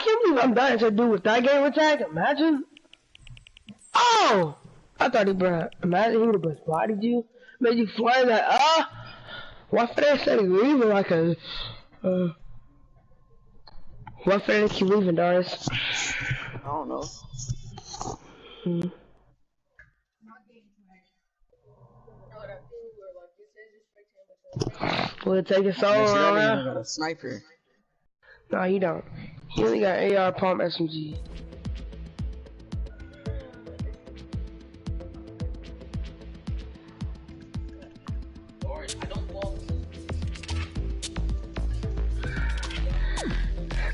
can't believe I'm dying to do with that game attack. Imagine. Oh! I thought he brought. Imagine he would have spotted you. Made you fly that. Why FedEx said he leaving like a. Why FedEx you leaving, Darius? I don't know. Will it take us all around? Got a sniper. No, he don't. He only got AR pump SMG.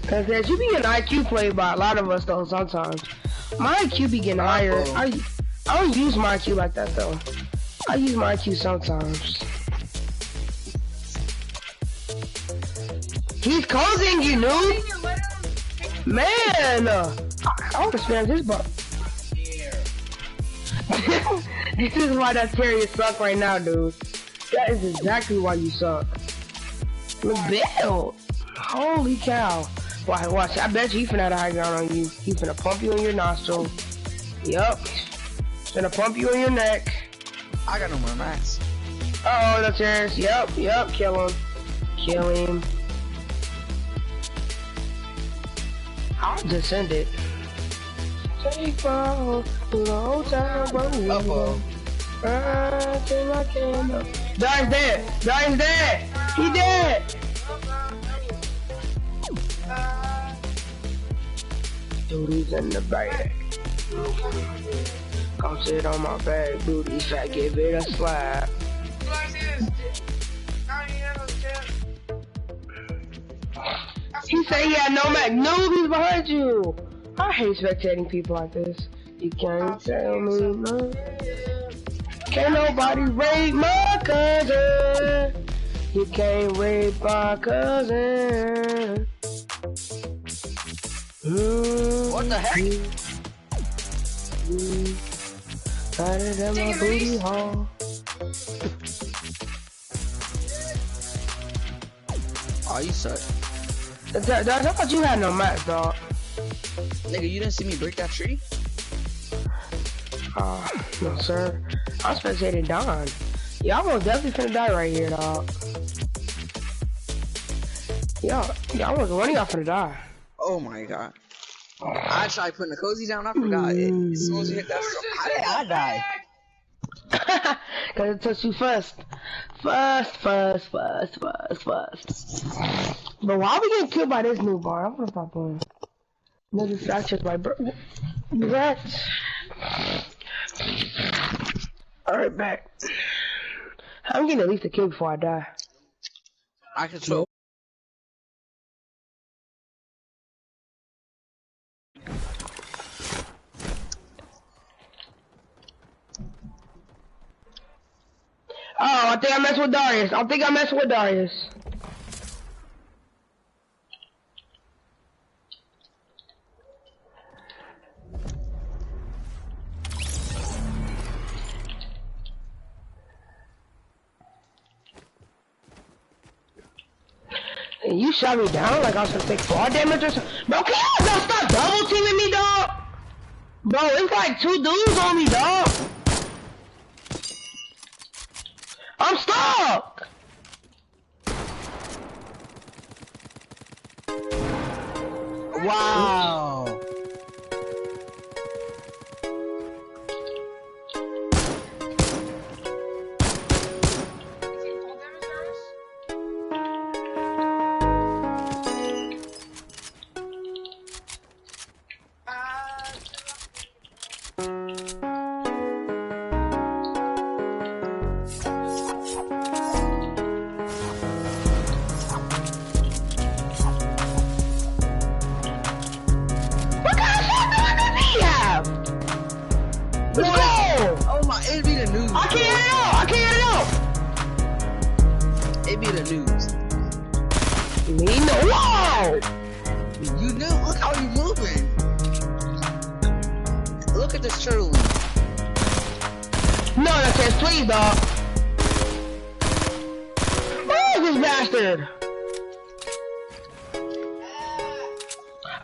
Cause as you be getting IQ played by a lot of us though sometimes. My IQ be getting higher. I don't use my IQ like that though. I use my IQ sometimes. He's causing you, noob! Man! I want to spam this button. This is why that Terrier suck right now, dude. That is exactly why you suck. Build! Holy cow. Watch, I bet you he finna have a high ground on you. He finna pump you in your nostril. Yup. Finna pump you in your neck. I got no more mats. Uh oh, that's yours. Yup, kill him. Kill him. I'll just send it. Take off to the hotel room. Uh-oh. Till I can't know. Darius dead! Darius dead! He dead! Booty's in the bag. Come sit on my bag, booty fat, give it a slap. He said he had no Mac. No, he's behind you. I hate spectating people like this. You can't tell me no. Can't nobody rape my cousin. You can't rape my cousin. What the heck? Got it in my booty hole. Oh, you suck. I thought you had no match, dog. Nigga, you didn't see me break that tree? No, sir. I'm spectating Don. Y'all most definitely finna die right here, dog. Y'all was one of y'all finna die. Oh my god. I tried putting the cozy down, I forgot it. As soon as you hit that stuff, how did I die? Cause it touched you first. First. But why are we getting killed by this new bar? I'm gonna stop playing. No distractions, my bro. What? Alright, back. I'm getting at least a kill before I die. I control. Oh, I think I messed with Darius. And you shot me down like I was gonna take fall damage or something. Bro, can you not stop double teaming me, dog? Bro, it's like 2 dudes on me, dog. I'm stuck! Wow.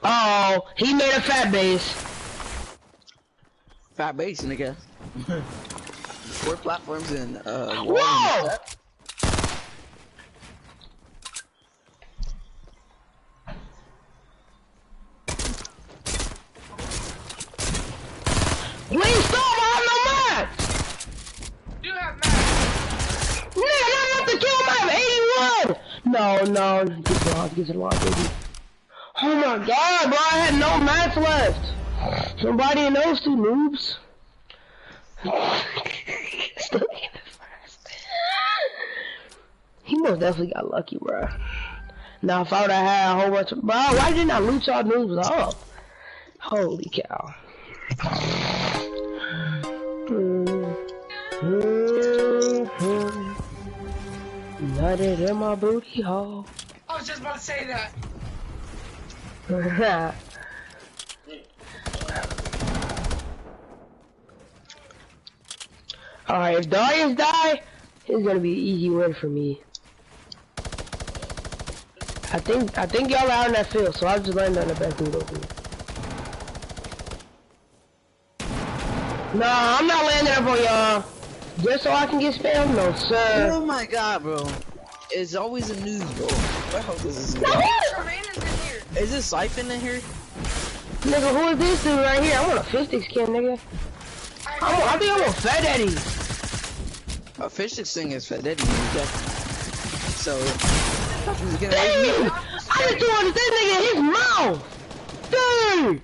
Oh, No, he made a fat base. Fat base, nigga. 4 platforms and Whoa! Please stop! I have no match! You have match. Nigga, not enough to kill him! I have 81! No, get to the line, baby. Oh my god, bro, I had no match left. Somebody in those 2 noobs. Still in the first. He most definitely got lucky, bro. Now, if I would have had a whole bunch of... Bro, why didn't I loot y'all noobs up? Holy cow. Nutted in my booty hole. I was just about to say that. Alright, if Darius die, it's gonna be an easy win for me. I think y'all are out in that field, so I'll just land on the best dude over here. Nah, I'm not landing up on y'all. Just so I can get spammed? No, sir. Oh my god, bro. It's always a news, bro. What hope is this? Tremaine's in here. Is this Siphon in here? Nigga, who is this dude right here? I want a fish stick skin, nigga. I think I want Fat Eddie. A fish stick thing is Fat Eddie. So, he's gonna Dang! I just threw this nigga in his mouth! Dude!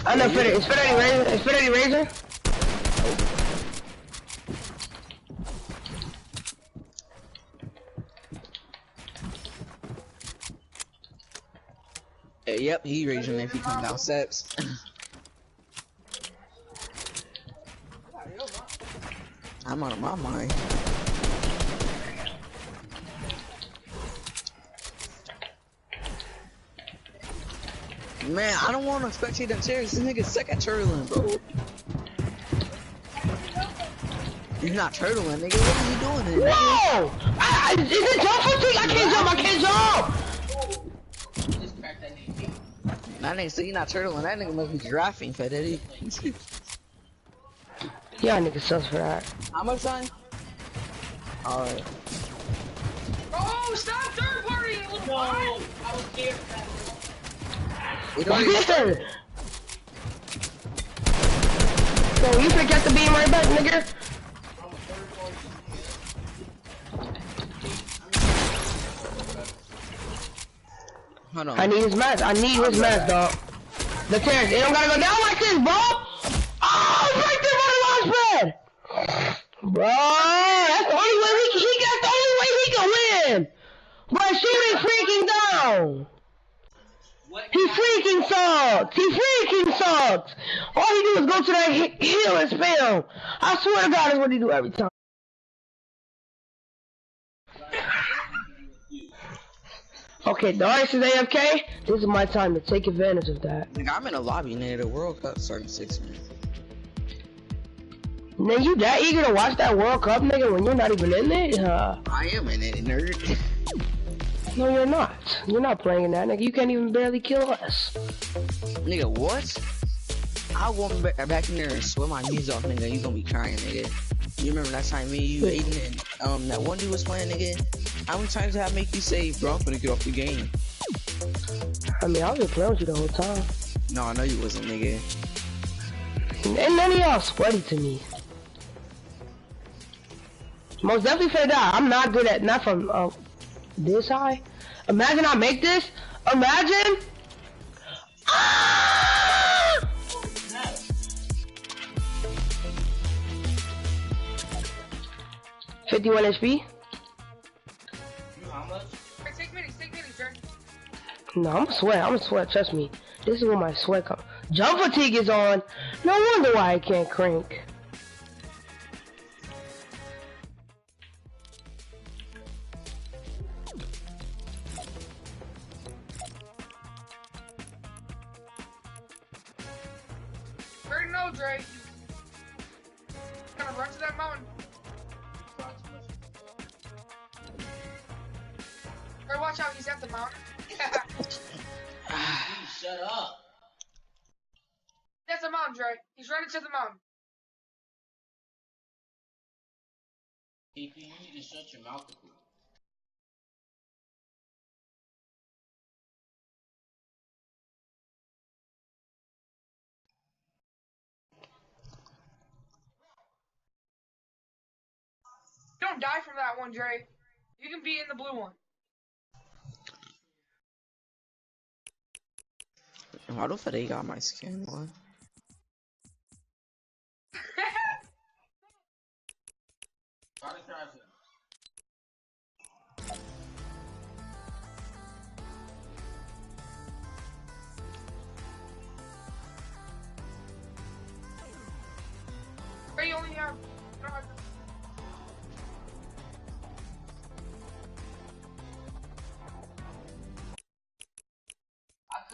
I know Fat Eddie. Is Fat Eddie Razor? Is Fat Eddie Razor? Yep, he raging if he comes down steps. I'm out of my mind. Man, I don't want to spectate them chairs. This nigga's sick at turtling, bro. You're not turtling, nigga. What are you doing then? Whoa! Is it jump fatigue? I can't jump, I can't jump! That nigga said you not turtling. That nigga must be giraffing, Fat Eddie. Yeah, nigga sucks for that. How much time? Alright. Oh, stop third party, you little no, I was scared of that. We don't Listen! So you forget the beam right back, nigga? Hold on. I need his mask. I need his mask, dog. The terrace. It don't gotta go down like this, bro. Oh, it's right there by the launch pad. Bro, that's the only way that's the only way he can win. Bro, shoot him freaking down. He freaking sucks. He freaking sucks. All he do is go to that hill and spam. I swear to God, that's what he do every time. Okay, Darius is AFK. This is my time to take advantage of that. Nigga, I'm in a lobby near the World Cup starting 6 minutes. Nigga, you that eager to watch that World Cup, nigga, when you're not even in it? I am in it, nerd. No, you're not. You're not playing in that, nigga. You can't even barely kill us. Nigga, what? I won't back in there and swear my knees off, nigga. You gonna be crying, nigga. You remember that time me, you, Aiden, and that one dude was playing, nigga? How many times did I make you say, bro, I'm gonna get off the game? I mean, I was just playing with you the whole time. No, I know you wasn't, nigga. And none of y'all sweaty to me. Most definitely for that. I'm not good at, not from this high. Imagine I make this. Imagine. Ah! 51 HP. How much? Take minis, Jordan. No, I'm a sweat, trust me. This is where my sweat comes. Jump fatigue is on. No wonder why I can't crank. Already know, Dre. Gonna run to that mountain. Or watch out, he's at the mountain. Shut up. That's a mountain, Dre. He's running to the mountain. PP, you need to shut your mouth. Don't die from that one, Dre. You can be in the blue one. Why the fuck they got my skin on? Dre, you only have... You don't have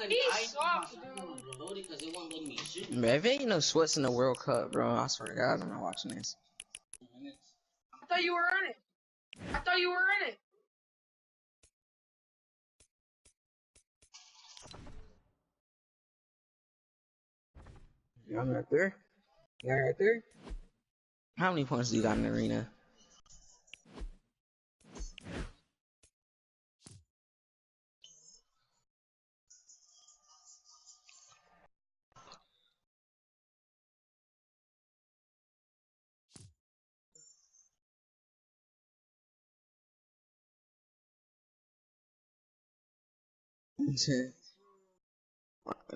He sucks, dude. Because it won't let me shoot. Man, if ain't no sweats in the World Cup, bro, I swear to God, I'm not watching this. I thought you were in it. I thought you were in it. Y'all right there? Y'all right there? How many points do you got in the arena?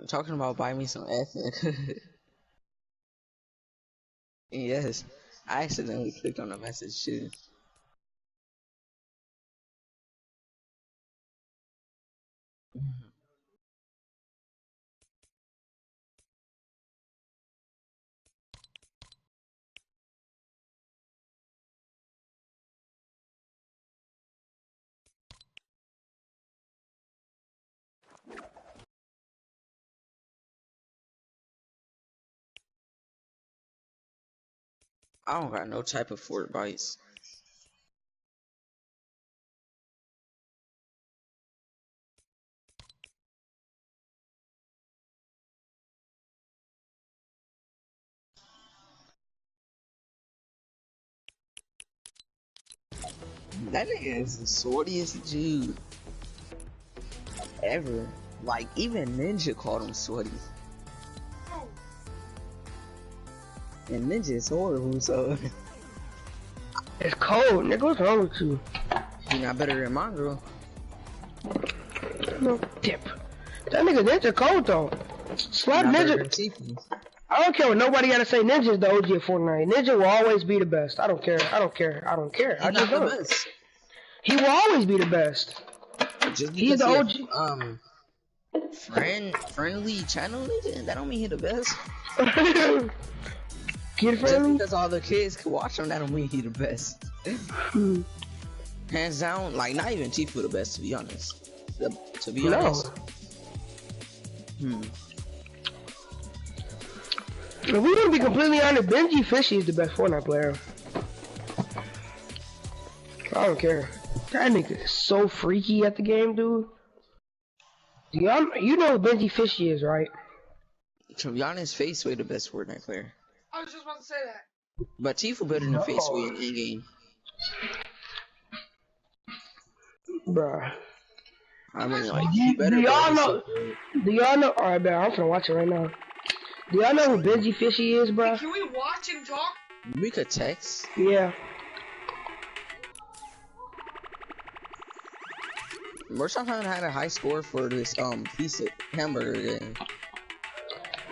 Talking about buy me some ethnic. Yes, I accidentally clicked on the message too. I don't got no type of Fort bites. That nigga is the sweatiest dude ever. Like, even Ninja called him sweaty. And Ninja is horrible, so. It's cold, nigga. What's wrong with you? He not better than my girl. No dip. That nigga Ninja cold though. Slap Ninja. I don't care what nobody gotta say. Ninja's the OG of Fortnite. Ninja will always be the best. I don't care. I don't care. I don't care. He's I just not the don't. best. He will always be the best. Just He's the OG. Friendly channel nigga. That don't mean he the best. Kid Just friendly. because all the kids can watch him, that don't mean he the best. Hands down, like not even Tifu the best, to be honest. To be honest. If we gonna be completely honest, Benji Fishy is the best Fortnite player. I don't care. That nigga is so freaky at the game, dude. You know who Benji Fishy is, right? To be honest, Faceway the best Fortnite player. I was just about to say that. But Tifu better than Faceway in game. Bruh. I mean, like, he better. Do y'all know? Alright, man, I'm finna watch it right now. Do y'all know who Benji Fishy is, bruh? Can we watch and talk? We could text. Yeah. We're somehow had a high score for this piece of hamburger game.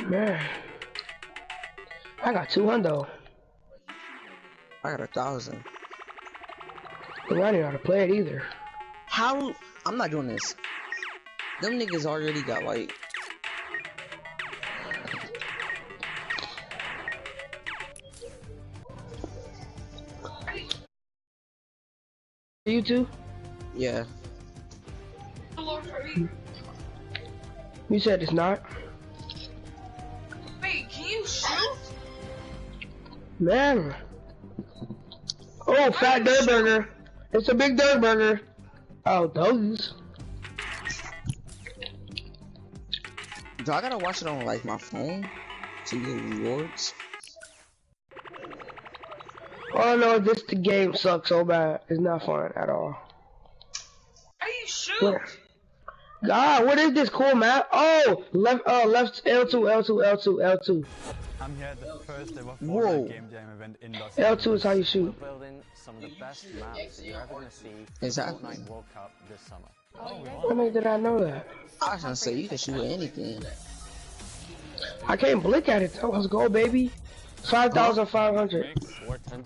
Man. I got 200. I got 1,000. But I didn't know how to play it either. How? I'm not doing this. Them niggas already got like. You too? Yeah. You said it's not? Wait, can you shoot? Man. Oh, fat dirt burger. It's a big dirt burger. Oh, those. Do I gotta watch it on like my phone to get rewards? All I know is the game sucks so bad. It's not fun at all. How you shoot? What? God, what is this cool map? Oh, left L2, L2, L2, L2. I'm here at the first ever Whoa. Fortnite Game Jam event in Los L2 Angeles. is how you shoot. We're building some of the best maps that you're ever going to see Exactly. Fortnite World Cup this summer. When did I know that? I was gonna say you can shoot with anything. I can't blink at it though. Let's go, baby. 5,500.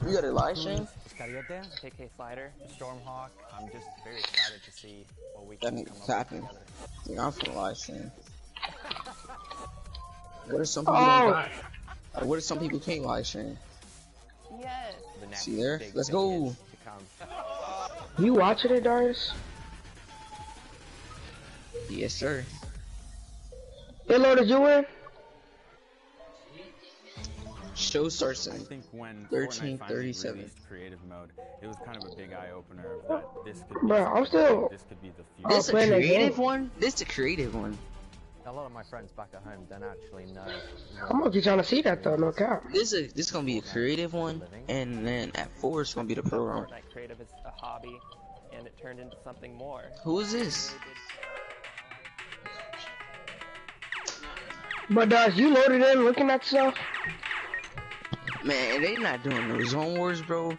You got a live stream? Just gotta get there, KK Fighter, Stormhawk. I'm just very excited to see what we That can nigga's come up tapping. with together. Yeah, I'm for live stream. What if some people don't got? What if some people can't live stream? Yes. The next See there? big Let's thing go. is to come. You watching it, Darius? Yes, sir. It loaded you in? Show starts I in think when 13:37. Fortnite finally released creative mode, it was kind of a big eye opener that this could Bro, I'm still. this could be the Oh, future. This a playing that creative game. one? This a creative one. A lot of my friends back at home don't actually know. I'm gonna be trying to see that though, no cap. This gonna be a creative one, and then at 4 it's gonna be the pro round. Fortnite creative is a hobby, and it turned into something more. Who is this? But Darius, you loaded in looking at stuff? Man, they not doing no zone wars, bro.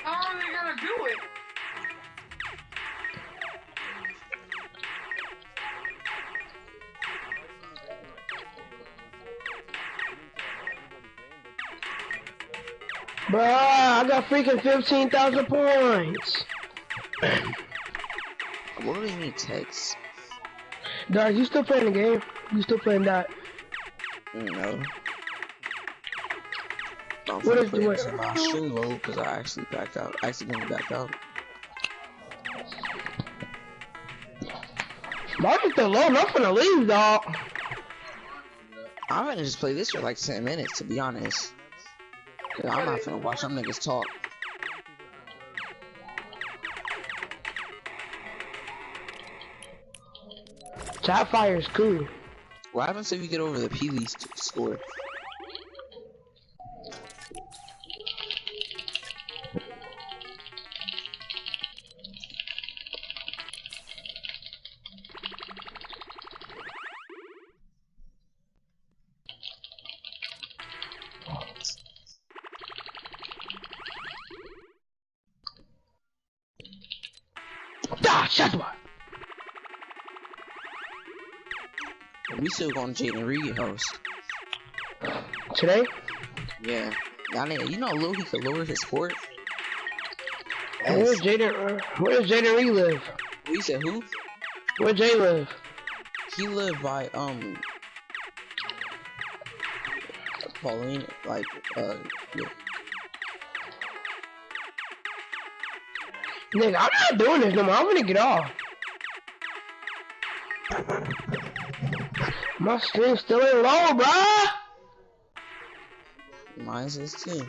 How are they gonna do it? Bruh, I got freaking 15,000 points. What do they mean text? Darius, you still playing the game? You still playing that? No. I'm What finna is put the- it to my stream load because I actually backed out. Accidentally backed out. Mine is still low, I'm finna leave, dog. I'm gonna just play this for like 10 minutes, to be honest. 'Cause I'm not finna watch some niggas talk. Chat fire is cool. What happens if you get over the Peely's score? Ah, shut up. We still going to Jaden Reed house. Today? Yeah. Y'all nigga, you know Lil he could lower his score? Where's Jaden Reed live? You said who? Where Jay live? He lived by Pauline, like yeah. Nigga, I'm not doing this no more. I'm gonna get off. My stream still ain't low, bruh. Mine's is too.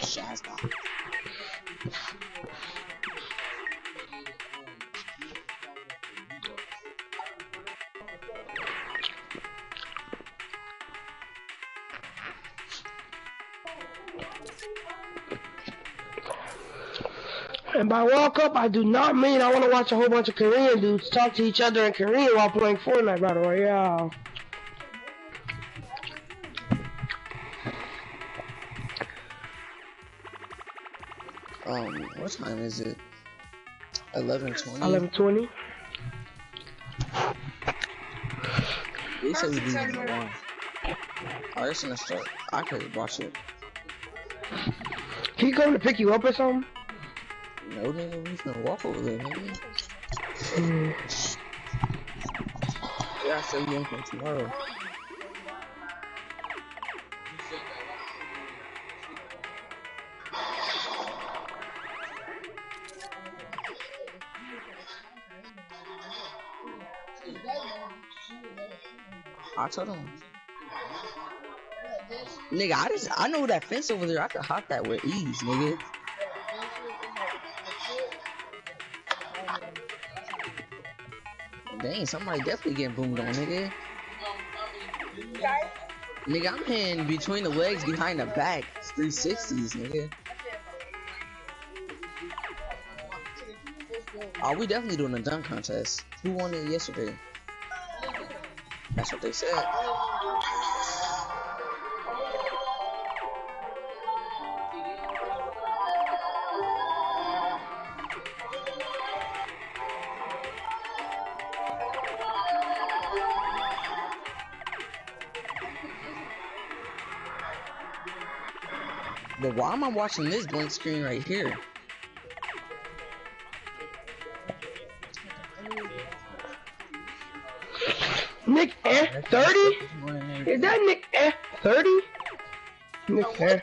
Shazba. And by walk up, I do not mean I want to watch a whole bunch of Korean dudes talk to each other in Korean while playing Fortnite Battle Royale. What time is it? 11:20. 11:20. They said we leave at 1. Alright, it's gonna start. I could watch it. He coming to pick you up or something? No, nigga, we finna walk over there, nigga. Yeah, I said we in from tomorrow. I told him. Nigga, I know that fence over there. I could hop that with ease, nigga. Dang, somebody definitely getting boomed on, nigga. Nigga, I'm hitting between the legs, behind the back. 360s, nigga. Oh, we definitely doing a dunk contest. Who won it yesterday? That's what they said. But why am I watching this blank screen right here? Nick F 30? Is that Nick F 30? Nick F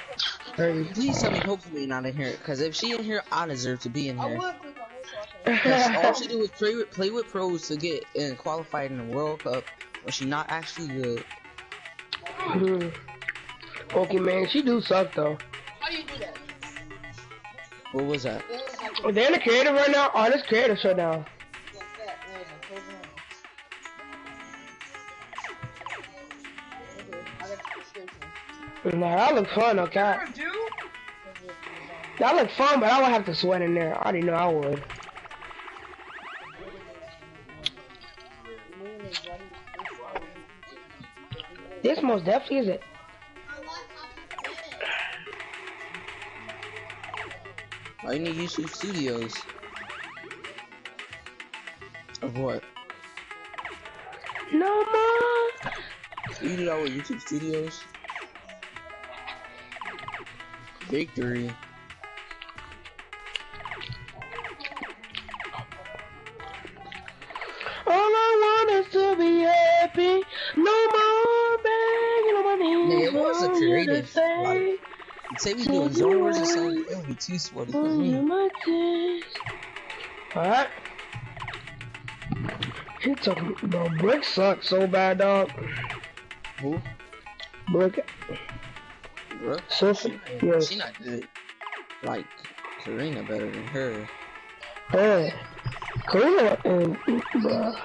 30. Please tell me hopefully not in here, because if she in here, I deserve to be in here. All she do is play with pros to get qualified in the World Cup when she not actually good. Okay, man, she do suck though. How do you do that? What was that? Oh, they're in the creative right now? Oh, this creative shutdown. Nah, that look fun, okay? That look fun, but I would have to sweat in there. I already know I would. This most definitely is it. I need YouTube Studios. Of what? No more. You do that with YouTube Studios? Victory. All I want is to be happy. No more begging on my knees. Nigga, what's a for you to creative? stay. Like, say we doing zone versus something, it would be too sweaty for me. Alright. He talking about Brick sucks so bad, dog. Who? Brick. Bro? Sister. Yes. She not good. Like, Karina better than her. Hey. Karina and bruh.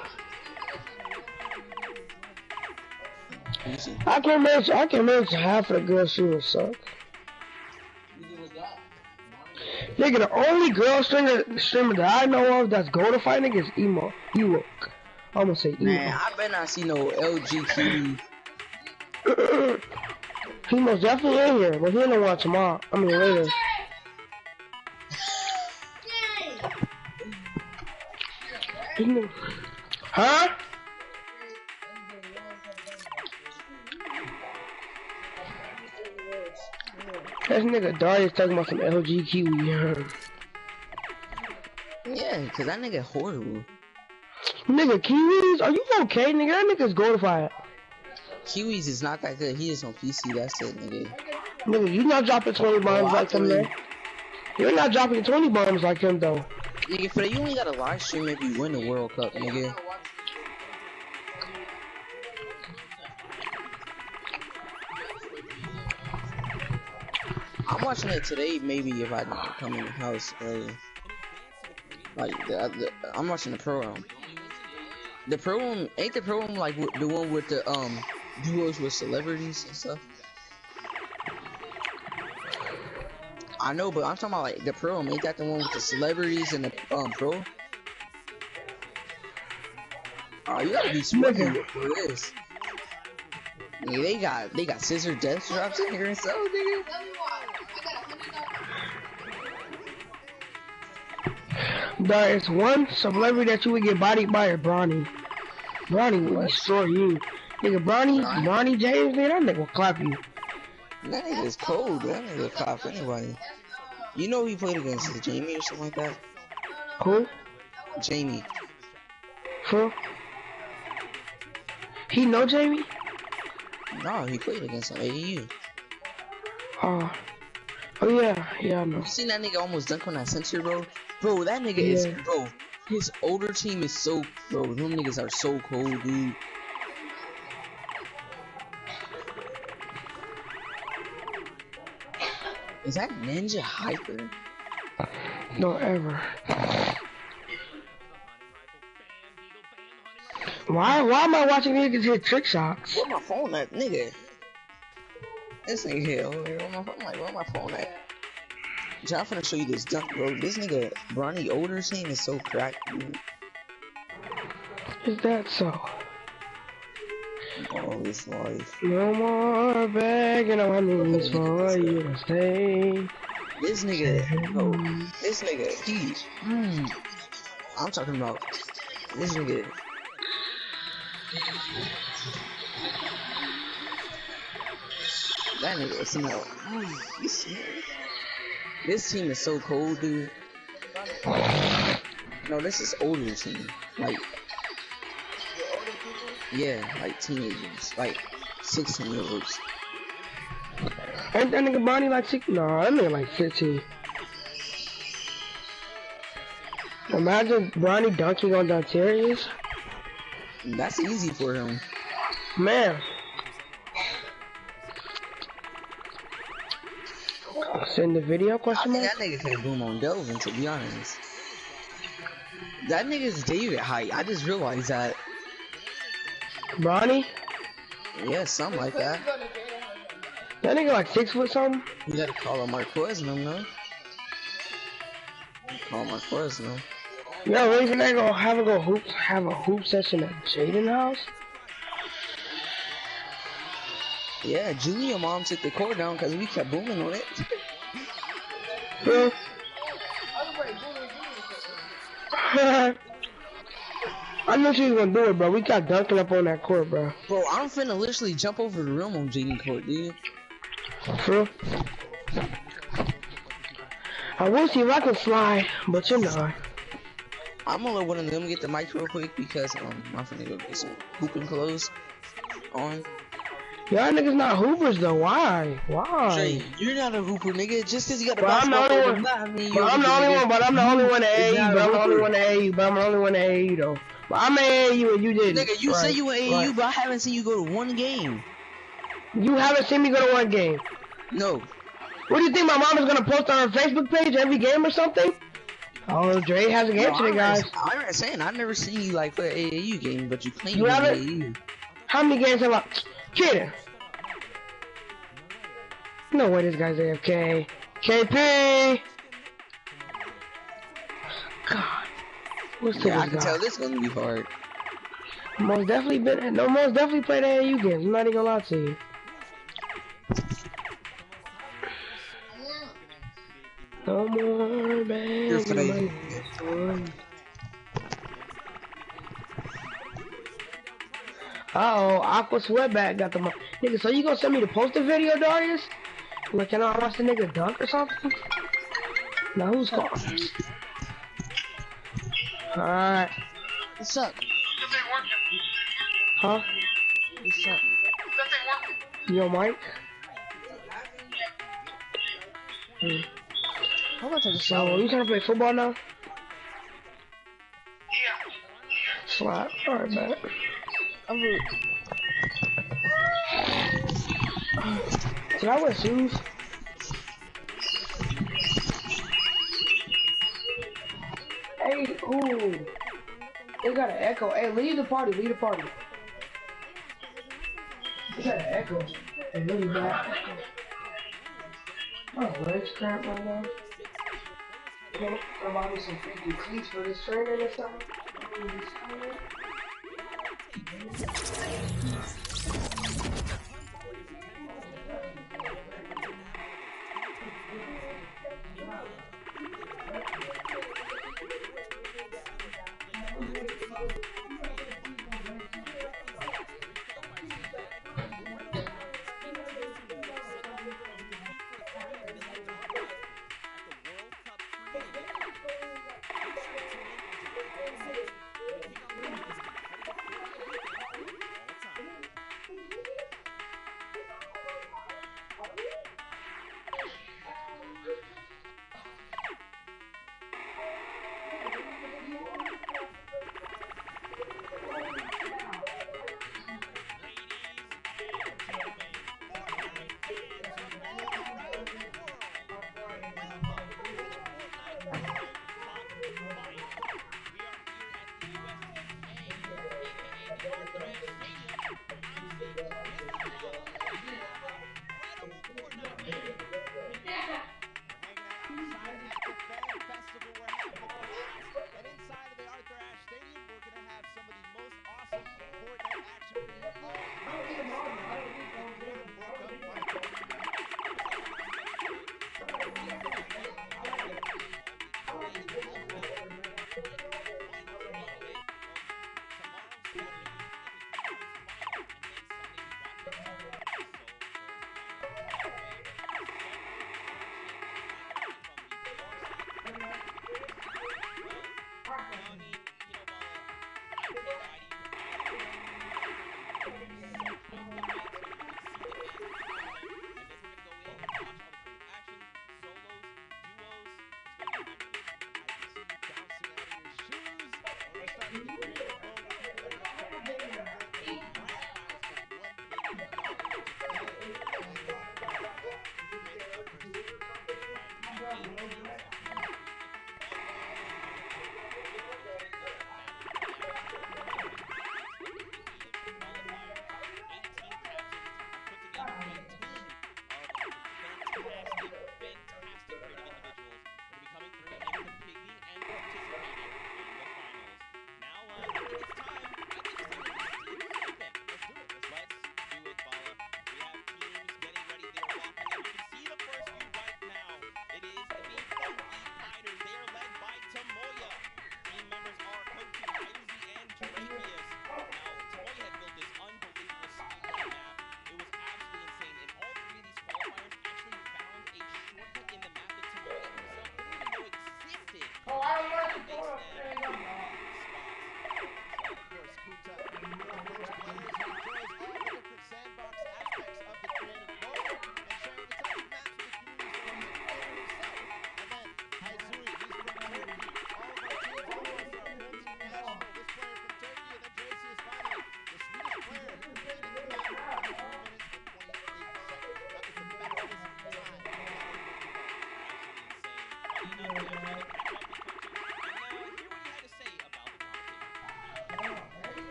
I can't mention half of the girls she would suck. Nigga, the only girl streamer that I know of that's go to fight nigga is Emo. Ewok. I'm gonna say Emo. Man, I better not see no LGQ. He most definitely in here, but he ain't gonna watch tomorrow. I mean later. Huh? That nigga Darius talking about some LG Kiwi. Yeah, cause that nigga horrible. Nigga, Kiwis? Are you okay, nigga? That nigga's glorified. Kiwis is not that good. He is on PC. That's it, nigga. Nigga, you not dropping 20 bombs like him, man. You're not dropping 20 bombs like him, though. Nigga, for that, you only got a live stream if you win the World Cup, nigga. I'm watching it today, maybe if I come in the house early. Like, I'm watching the program. The program, ain't the program like the one with the duos with celebrities and stuff? I know, but I'm talking about like the program. Ain't that the one with the celebrities and the pro? Oh, you gotta be smoking for this. Nigga, they got scissor death drops in here and stuff, nigga. There's one celebrity that you would get bodied by, or Bronny. Bronny will destroy you. Nigga, Bronny James, man, that nigga will clap you. That nigga is cold. That nigga will clap anybody. You know he played against Jamie or something like that? Who? Jamie. Who? He know Jamie? No, he played against him. AEU. Oh yeah, I know. You seen that nigga almost dunk on that center, bro? Bro, that nigga is, bro, his older team is so, bro, them niggas are so cold, dude. Is that Ninja Hyper? Don't ever. Why am I watching niggas hit trick shots? Where my phone at, nigga? This nigga here over here on my phone. I'm like, where my phone at? I'm finna show you this dunk, bro. This nigga, Bronny Older's team is so cracked, dude. Is that so? Oh, this life. No more begging on my knees for you to stay. This nigga, bro. This nigga, I'm talking about this nigga. That nigga smell. This team is so cold, dude. No, this is older team. Like, yeah, like teenagers, like 16-year-olds. Ain't that nigga Bonnie like 6? No, that nigga like 15. Imagine Bronny dunking on Dontarius. That's easy for him. Man. Send the video, I question think mark? that nigga could boom on Delvin, to be honest. That nigga's David height. I just realized that. Bronny? Yeah, something like that. That nigga like 6 foot something? You gotta call him Marquez, no? Call Marquez, no? Yo, really gonna go have a hoop session at Jaden house? Yeah, Junior mom took the court down because we kept booming on it. Yeah. I knew she was gonna do it, bro. We got dunking up on that court, bro. Bro, I'm finna literally jump over the rim on Jaden court, dude. True. I will see if I can fly, but you know. I'm gonna let one of them get the mic real quick because I'm finna go get some hooping clothes on. Y'all niggas not hoopers though. Why? Why? Trey, you're not a hooper, nigga. Just cause you got a But I'm the basketball only court, one. I mean, But I'm the only one. But I'm the only one at AAU. not But a I'm the only hooper. one at AAU. But I'm the only one at AAU though. But I'm at AAU and you didn't. Nigga, you Right, say you in AAU, right. but I haven't seen you go to one game. You haven't seen me go to one game. No. What do you think my mom is gonna post on her Facebook page every game or something? Oh, Dre has a game today, guys. I'm saying I've never seen you like play an AAU game, but you claim You you're haven't? AAU. How many games have I? Kidding. No way this guy's AFK. KP! God. What's to Yeah, I this can guy? tell this gonna be hard. Most definitely played AAU games. I'm not even gonna lie to you. No more You're begging funny. Uh-oh, Aqua Sweatback got the nigga, so you gonna send me the poster video, Darius? Like, can I watch the nigga dunk or something? Now who's calling? Alright. What's up? Huh? What's up? Yo, Mike? How about I take a So, shower? you trying to play football now? Slap. Alright, man. Did I wear shoes? Hey, ooh. They got an echo. Hey, leave the party, leave the party. They got an echo. A really bad echo. My legs cramp right now. Can I buy me some freaky cleats for this training or something?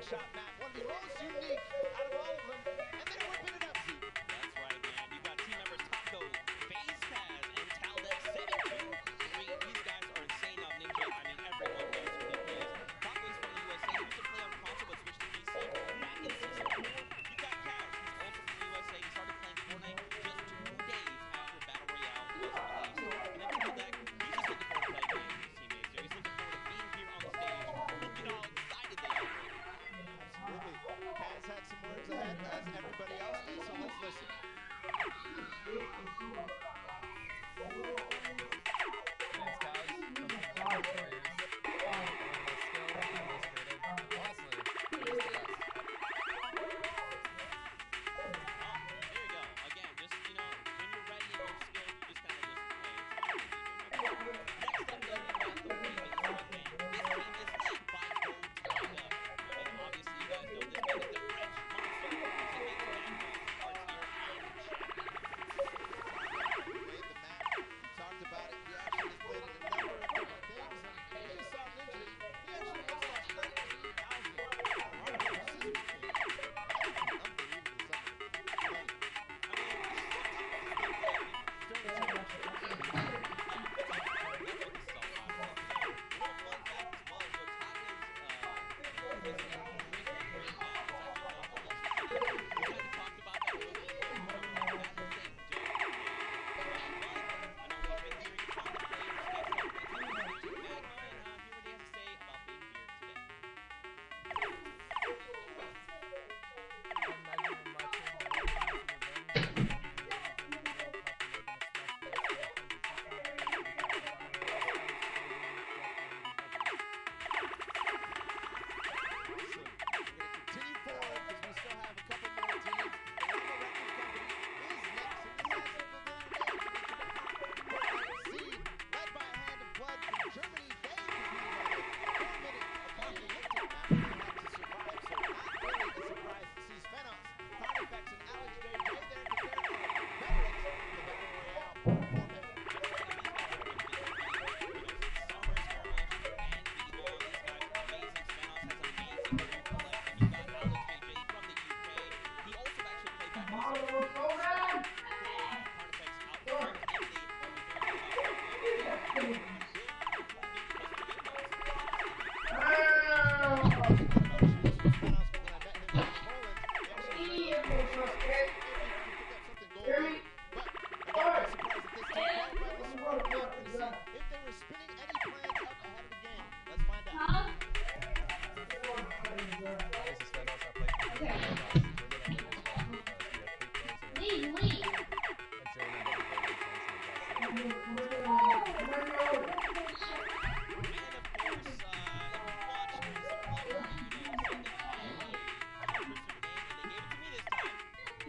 shot map, one of the most unique out of all of them, and they're whipping it up, Zeke. That's right, man. You got team members Taco, FaZe Taz, and Taldex 723. These guys are insane on Ninja. I mean, everyone knows who he is. Taco's from the USA. He used to play on console but switched to PC back in season 4. You got Cash, who's also from the USA. He started playing Fortnite just 2 days after Battle Royale was released. And then Taldex, he's just looking forward to playing with his teammates. He's looking forward to being here on the stage. Look at how excited they are. Absolutely. Kaz had some words ahead, as everybody else did, so let's listen.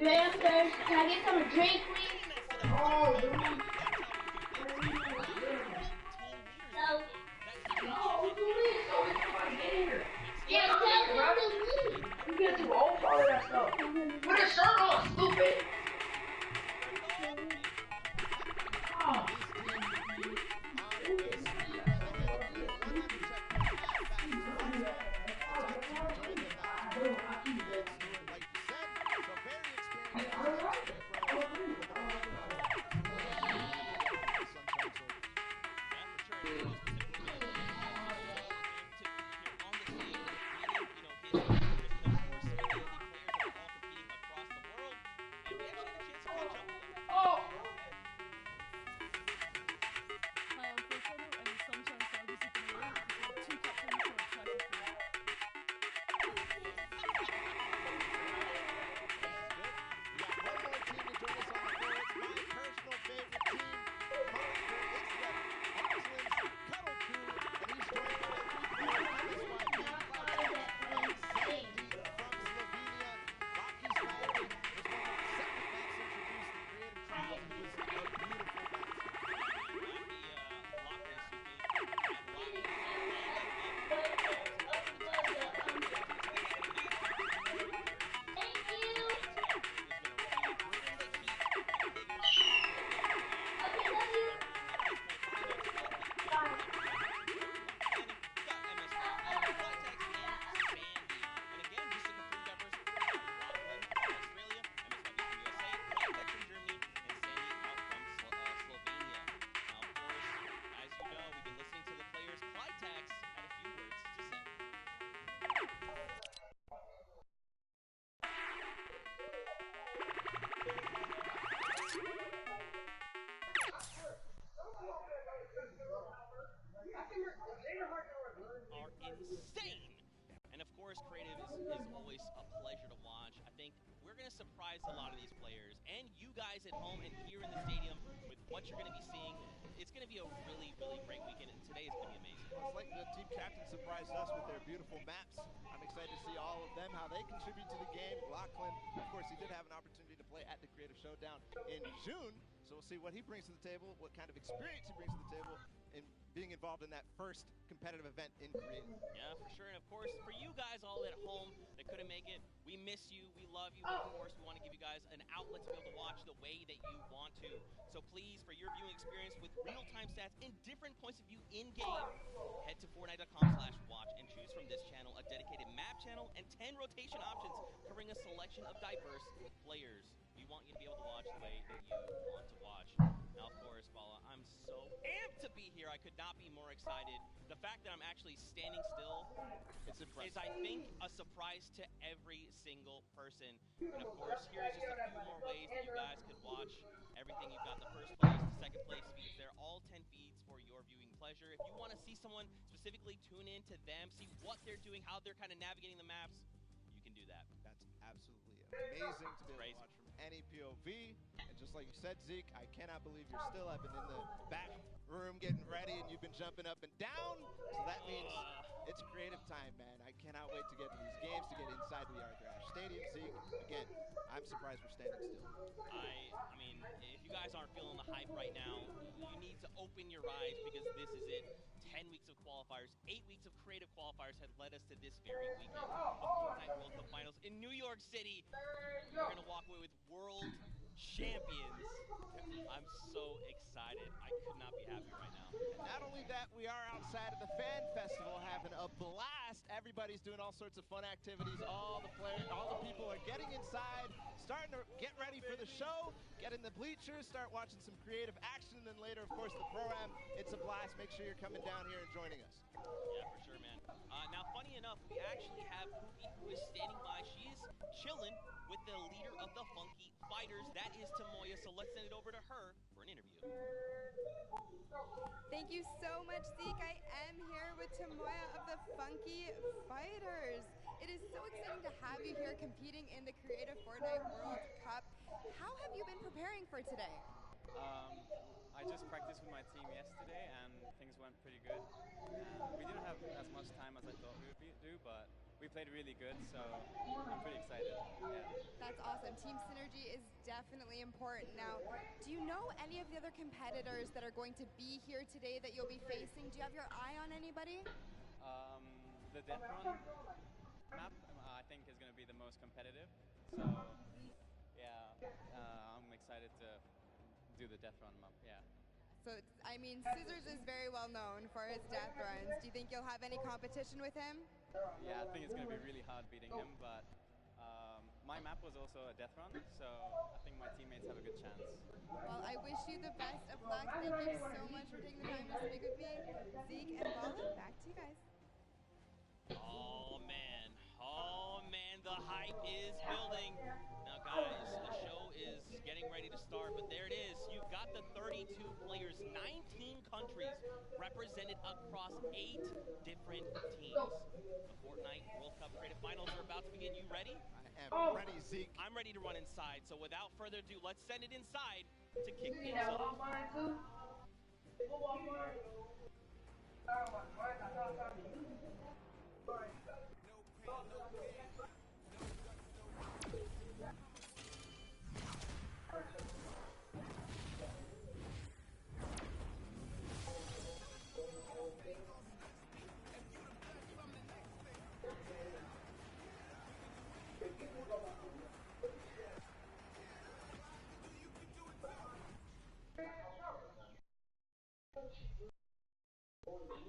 Ma'am, sir, can I get some drink, please? Oh, no. Oh, yeah, tell them to leave. You get too old for all that stuff. Put a shirt on, stupid. Oh. insane. And of course, Creative is always a pleasure to watch. I think we're going to surprise a lot of these players and you guys at home and here in the stadium with what you're going to be seeing. It's going to be a really, really great weekend, and today is going to be amazing. It's like the team captain surprised us with their beautiful maps. I'm excited to see all of them, how they contribute to the game. Lachlan, of course, he did have an opportunity to play at the Creative Showdown in June, so we'll see what he brings to the table, what kind of experience he brings to the table in being involved in that first competitive event in Creative. Yeah, for sure, and of course, for you guys all at home that couldn't make it, we miss you, we love you, but of course, we want to give you guys an outlet to be able to watch the way that you want to. So please, for your viewing experience with real-time stats and different points of view in-game, head to Fortnite.com/watch and choose from this channel a dedicated map channel and 10 rotation options covering a selection of diverse players. We want you to be able to watch the way that you want to watch. Now, of course, Bala, I'm so amped to be here. I could not be more excited. The fact that I'm actually standing still is, I think, a surprise to every single person. And of course, here's just a few more ways that you guys could watch everything. You've got the first place, the second place feeds. They're all 10 feeds for your viewing pleasure. If you want to see someone specifically, tune in to them, see what they're doing, how they're kind of navigating the maps, you can do that. That's absolutely amazing to be able to watch from any POV. And just like you said, Zeke, I cannot believe you're still up and in the back room getting ready and you've been jumping up and down. So that means it's Creative time, man. I cannot wait to get to these games, to get inside the Arthur Ashe Stadium. Zeke, again, I'm surprised we're standing still. I mean, if you guys aren't feeling the hype right now, you need to open your eyes because this is it. 10 weeks of qualifiers, 8 weeks of Creative qualifiers had led us to this very weekend. The Fortnite World Cup Finals in New York City. We're going to walk away with world champions. I'm so excited. I could not be happier right now. And not only that, we are outside of the Fan Festival having a blast. Everybody's doing all sorts of fun activities. All the players, all the people are getting inside, starting to get ready for the show, get in the bleachers, start watching some Creative action, and then later, of course, the Pro-Am. It's a blast. Make sure you're coming down here and joining us. Yeah, for sure, man. Now, funny enough, we actually have Poopy who is standing by. She's chilling with the leader of the Funky Fighters. That is Tamoya, so let's send it over to her for an interview. Thank you so much, Zeke. I am here with Tamoya of the Funky Fighters. It is so exciting to have you here competing in the Creative Fortnite World Cup. How have you been preparing for today? I just practiced with my team yesterday and things went pretty good. We didn't have as much time as I thought we would do, but we played really good, so I'm pretty excited. Yeah. That's awesome. Team synergy is definitely important. Now, do you know any of the other competitors that are going to be here today that you'll be facing? Do you have your eye on anybody? The Death Run map, I think, is going to be the most competitive. So, yeah, I'm excited to do the Death Run map, yeah. So, I mean, Scissors is very well known for his death runs. Do you think you'll have any competition with him? Yeah, I think it's going to be really hard beating him, but my map was also a death run, so I think my teammates have a good chance. Well, I wish you the best of luck. Thank you so much for taking the time to speak with me. Zeke and Bala, back to you guys. Oh man, the hype is building. Now guys, the show is getting ready to start, but there it is. You've got the 32 players, 19 countries represented across 8 different teams. The Fortnite World Cup Creative Finals are about to begin. You ready? I am ready, Zeke. I'm ready to run inside, so without further ado, let's send it inside to kick things off.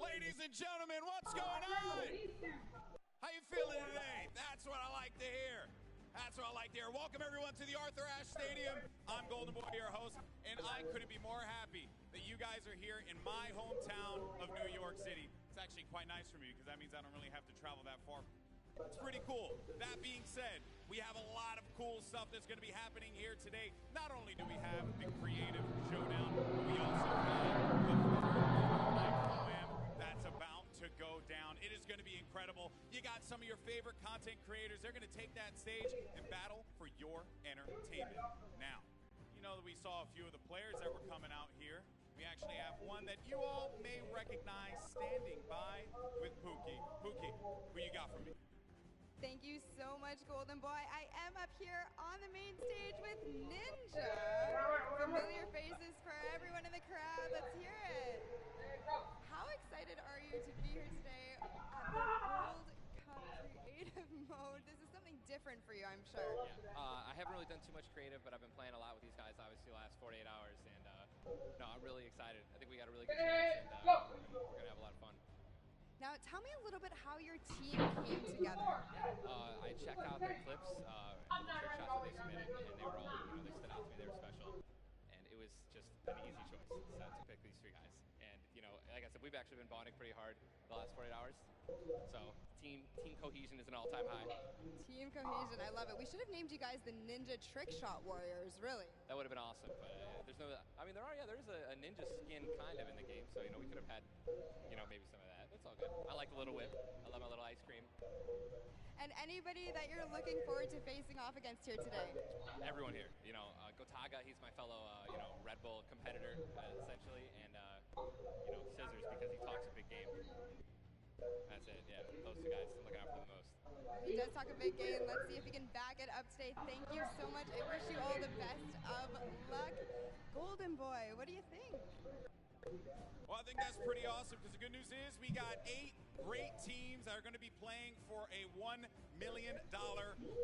Ladies and gentlemen, what's going on? How you feeling today? That's what I like to hear. That's what I like to hear. Welcome everyone to the Arthur Ashe Stadium. I'm Golden Boy, your host, and I couldn't be more happy that you guys are here in my hometown of New York City. It's actually quite nice for me because that means I don't really have to travel that far. It's pretty cool. That being said, we have a lot of cool stuff that's going to be happening here today. Not only do we have the Creative Showdown, we also have the Fortnite Pro-Am that's about to go down. It is going to be level. You got some of your favorite content creators. They're going to take that stage and battle for your entertainment. Now, you know that we saw a few of the players that were coming out here. We actually have one that you all may recognize standing by with Pookie. Pookie, who you got for me? Thank you so much, Golden Boy. I am up here on the main stage with Ninja. Familiar faces for everyone in the crowd. Let's hear it. How excited are you to be here today at the World Cup Creative Mode? This is something different for you, I'm sure. Yeah. I haven't really done too much creative, but I've been playing a lot with these guys, obviously, the last 48 hours. And no, I'm really excited. I think we got a really good chance, and we're going to have a lot of fun. Now, tell me a little bit how your team came together. I checked out their clips, and the trick shots that they submitted, and they were all, they stood out to me. They were special, and it was just an easy choice to pick these 3 guys. And like I said, we've actually been bonding pretty hard the last 48 hours. So team cohesion is an all-time high. Team cohesion, I love it. We should have named you guys the Ninja Trick Shot Warriors, really. That would have been awesome, but there's no. I mean, there's a ninja skin kind of in the game, so we could have had, maybe some of that. It's all good. I like the little whip. I love my little ice cream. And anybody that you're looking forward to facing off against here today? Everyone here. Gotaga, he's my fellow, Red Bull competitor, essentially, and Scissors because he talks a big game. That's it, yeah. Those 2 guys I'm looking out for the most. He does talk a big game. Let's see if he can back it up today. Thank you so much. I wish you all the best of luck. Golden Boy, what do you think? Well, I think that's pretty awesome because the good news is we got 8 great teams that are going to be playing for a $1 million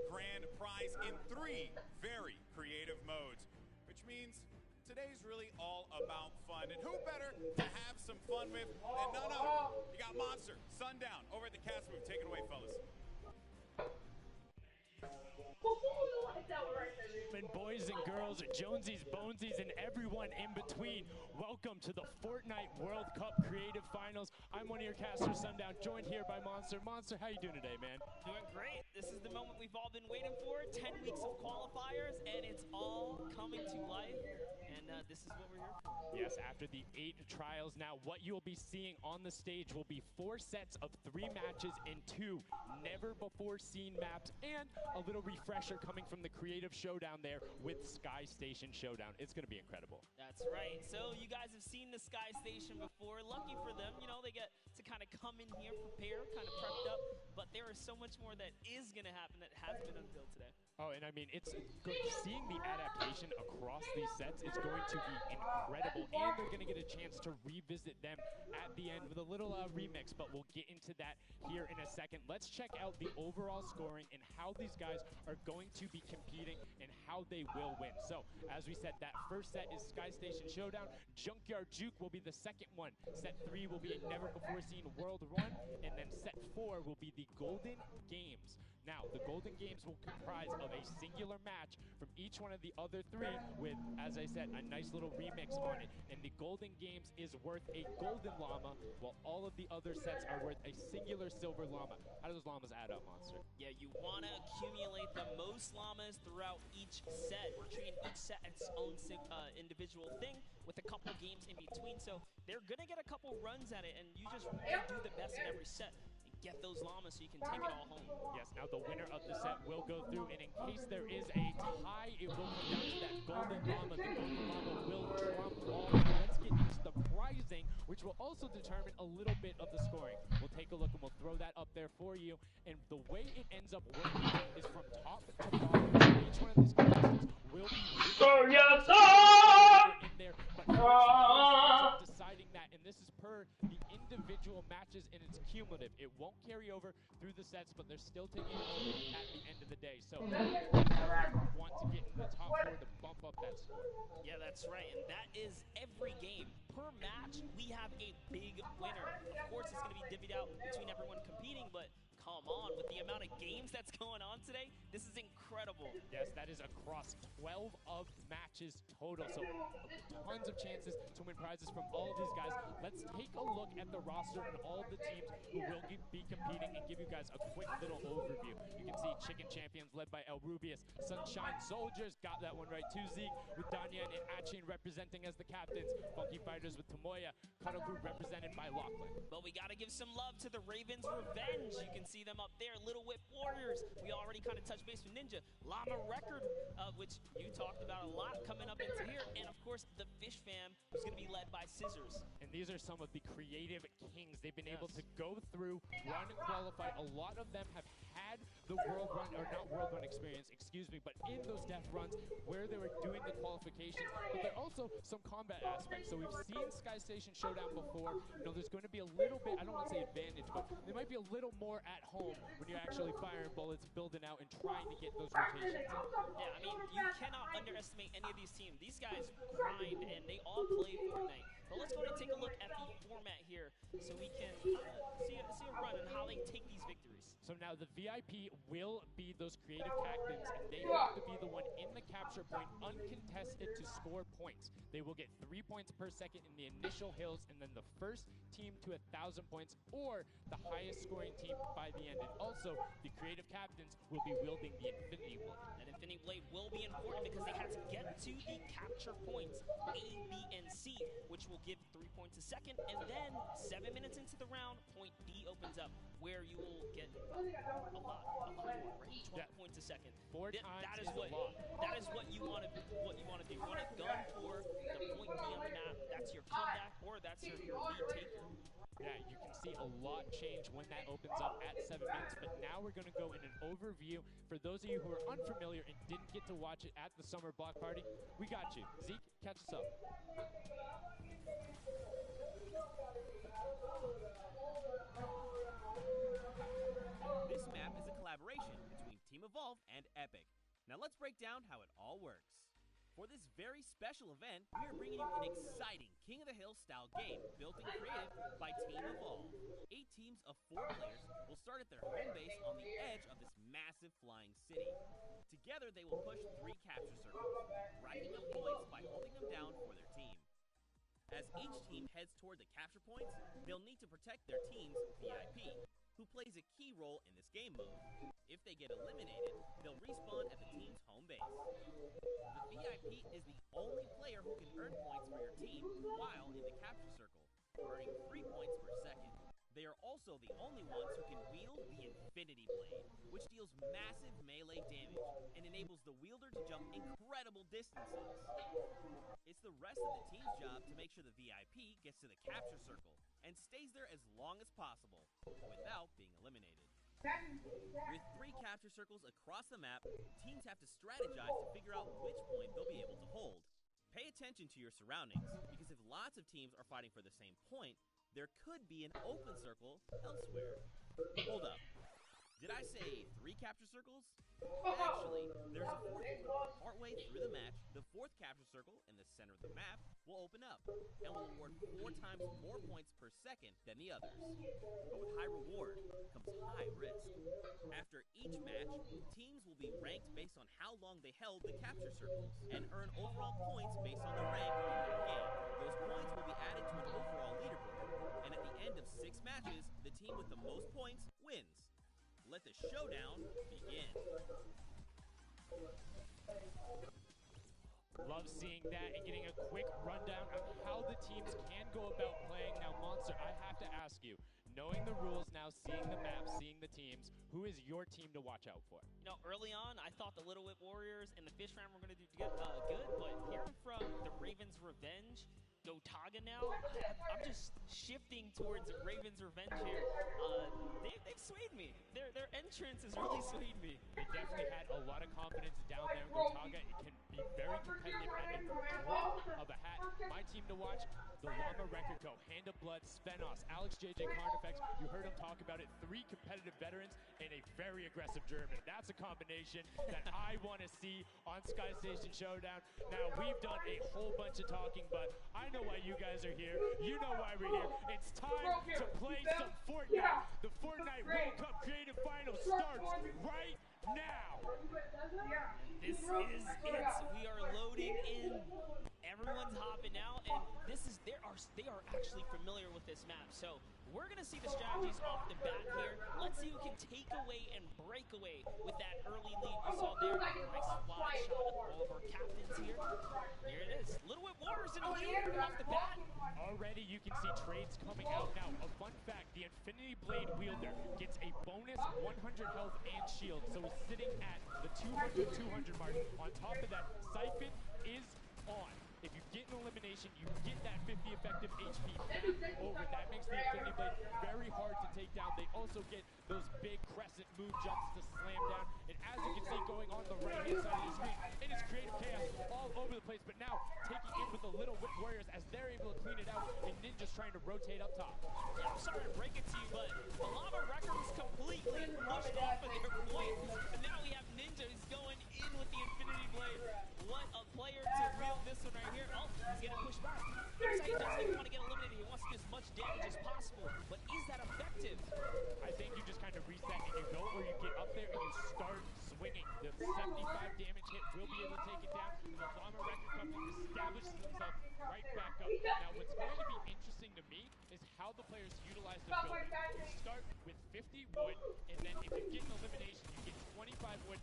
grand prize in 3 very creative modes, which means today's really all about fun. And who better to have some fun with than none other? You got Monster, Sundown over at the cast booth. Take it away, fellas. And boys and girls, Jonesies, Bonesies, and everyone in between, welcome to the Fortnite World Cup Creative Finals. I'm one of your casters, Sundown, joined here by Monster. Monster, how you doing today, man? Doing great. This is the moment we've all been waiting for. 10 weeks of qualifiers, and it's all coming to life. And this is what we're here for. Yes, after the 8 trials now, what you'll be seeing on the stage will be 4 sets of 3 matches in 2 never-before-seen maps, and a little refresher coming from the Creative Showdown there with Sky Station Showdown. It's going to be incredible. That's right. So you guys have seen the Sky Station before. Lucky for them, they get to kind of come in here prepared, kind of prepped up, but there is so much more that is going to happen that has been unveiled today. Oh, and I mean, it's good. Seeing the adaptation across these sets is going to be incredible, and they're going to get a chance to revisit them at the end with a little remix, but we'll get into that here in a second. Let's check out the overall scoring and how these guys are going to be competing and how they will win. So, as we said, that first set is Sky Station Showdown. Junkyard Juke will be the second one. Set 3 will be a never-before-seen World Run, and then set 4 will be the Golden Games. Now, the Golden Games will comprise of a singular match from each one of the other 3 with, as I said, a nice little remix on it. And the Golden Games is worth a golden llama, while all of the other sets are worth a singular silver llama. How do those llamas add up, Monster? Yeah, you want to accumulate the most llamas throughout each set. We're treating each set its own individual thing with a couple games in between. So they're going to get a couple runs at it, and you just really do the best in every set. Get those llamas so you can take it all home. Yes, now the winner of the set will go through, and in case there is a tie, it will come down to that golden llama. The golden llama will trump all. Let's get into the prizing, which will also determine a little bit of the scoring. We'll take a look and we'll throw that up there for you. And the way it ends up working is from top to bottom. Each one of these contestants will be in there, but first deciding that, and this is per the individual matches, and it's cumulative. It won't carry over through the sets, but they're still taking it at the end of the day. So want to get in the top 4 to bump up that score. Yeah, that's right, and that is every game. Per match, we have a big winner. Of course, it's going to be divvied out between everyone competing, but come on, with the amount of games that's going on today, this is incredible. Yes, that is across 12 of matches total, so tons of chances to win prizes from all of these guys. Let's take a look at the roster and all of the teams who will be competing and give you guys a quick little overview. You can see Chicken Champions led by El Rubius. Sunshine Soldiers got that one right too, Zeke, with Danyan and Achin representing as the captains. Funky Fighters with Tomoya. Cuddle Crew represented by Lachlan. But we got to give some love to the Ravens Revenge. You can see them up there. Little Whip Warriors. We already kind of touched base with Ninja. Llama Record, which you talked about a lot coming up into here. And of course, the Fish Fam, who's going to be led by Scissors. And these are some of the creative kings. They've been able to go through, run, qualify. A lot of them have had the world run, or not world run experience, excuse me, but in those death runs where they were doing the qualifications, but there are also some combat aspects. So we've seen Sky Station Showdown before. You know, there's going to be a little bit, I don't want to say advantage, but there might be a little more at home when you're actually firing bullets, building out, and trying to get those rotations in. Yeah, I mean, you cannot underestimate any of these teams. These guys grind, and they all play Fortnite. But let's go ahead and take a look at the format here so we can see a run on how they take these victories. So now the VIP will be those creative captains, and they have to be the one in the capture point uncontested to score points. They will get 3 points per second in the initial hills, and then the first team to 1,000 points or the highest scoring team by the end. And also, the creative captains will be wielding the Infinity Blade. That Infinity Blade will be important because they have to get to the capture points A, B, and C, which will give 3 points a second. And then 7 minutes into the round, point D opens up, where you will get a lot more, right? 12 points a second. That is what you want to do. You want to gun for the point B on the map. That's your comeback, or that's your lead taker. Yeah, you can see a lot change when that opens up at 7 minutes, but now we're going to go in an overview. For those of you who are unfamiliar and didn't get to watch it at the Summer Block Party, we got you. Zeke, catch us up. This map is a collaboration between Team Evolve and Epic. Now let's break down how it all works. For this very special event, we are bringing you an exciting King of the Hill style game built and created by Team Evolve. 8 teams of 4 players will start at their home base on the edge of this massive flying city. Together they will push 3 capture circles, racking up points by holding them down for their team. As each team heads toward the capture points, they'll need to protect their team's VIP, who plays a key role in this game mode. If they get eliminated, they'll respawn at the team's home base. The VIP is the only player who can earn points for your team while in the capture circle, earning 3 points per second. They are also the only ones who can wield the Infinity Blade, which deals massive melee damage and enables the wielder to jump incredible distances. It's the rest of the team's job to make sure the VIP gets to the capture circle and stays there as long as possible without being eliminated. With 3 capture circles across the map, teams have to strategize to figure out which point they'll be able to hold. Pay attention to your surroundings, because if lots of teams are fighting for the same point, there could be an open circle elsewhere. Hold up. Did I say 3 capture circles? Actually, there's a 4th one. Partway through the match, the 4th capture circle in the center of the map will open up and will award 4 times more points per second than the others. But with high reward comes high risk. After each match, teams will be ranked based on how long they held the capture circles and earn overall points based on the rank in their game. Those points will be added to an overall leaderboard, and at the end of 6 matches, the team with the most points wins. Let the showdown begin. Love seeing that and getting a quick rundown on how the teams can go about playing. Now, Monster, I have to ask you, knowing the rules now, seeing the map, seeing the teams, who is your team to watch out for? You know, early on, I thought the Little Whip Warriors and the Fish Fam were going to do good, but hearing from the Ravens Revenge, Gotaga now, I'm just shifting towards Ravens Revenge here. They've swayed me. Their entrance has really swayed me. They definitely had a lot of confidence down there in Gotaga. It can be very competitive at the drop of a hat. My team to watch, the Llama Record Co., Hand of Blood, Spenos, Alex JJ Carnifex. You heard him talk about it. 3 competitive veterans and a very aggressive German. That's a combination that I want to see on Sky Station Showdown. Now, we've done a whole bunch of talking, but I know why you guys are here. You know why we're here. It's time to play some Fortnite. The Fortnite World Cup Creative Finals starts right now. This is it. We are loading in. Everyone's hopping out, and they are actually familiar with this map. So we're gonna see the strategies off the bat here. Let's see who can take away and break away with that early lead you saw there. Nice wide shot of all of our captains here. Here it is. Little Whip Warriors in the lead off the bat. Already you can see trades coming out now. A fun fact, the Infinity Blade wielder gets a bonus 100 health and shield, so it's sitting at the 200 mark. On top of that, Siphon is on. If you get an elimination, you get that 50 effective HP back over. That makes the Infinity Blade very hard to take down. They also get those big crescent move jumps to slam down. And as you can see going on the right-hand side of the screen, it is creative chaos all over the place. But now taking in with the Little Whip Warriors as they're able to clean it out, and Ninja's trying to rotate up top. Yeah, I'm sorry to break it to you, but the Llama Record was completely pushed off of their point. And now we have Ninja who's going in with the Infinity Blade. What a player to wield this one right here. Oh, he's getting pushed back. Looks like he doesn't even want to get eliminated. He wants to do as much damage as possible. But is that effective? I think you just kind of reset and you go where you get up there and you start swinging. The 75 damage hit will be able to take it down. And the Llama Record Company establishes themselves right back up. Now, what's going to be interesting to me is how the players utilize their building. You start with 50 wood, and then if you get an elimination, you get 25 wood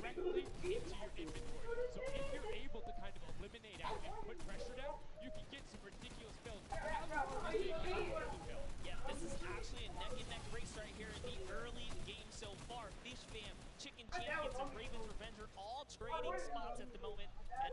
directly into your inventory. So if you're able to kind of eliminate out and put pressure down, you can get some ridiculous builds. Yeah, this is actually a neck-and-neck race right here in the early game so far. Fish Fam, Chicken Champions, and Raven's Revenge are all trading spots at the moment. And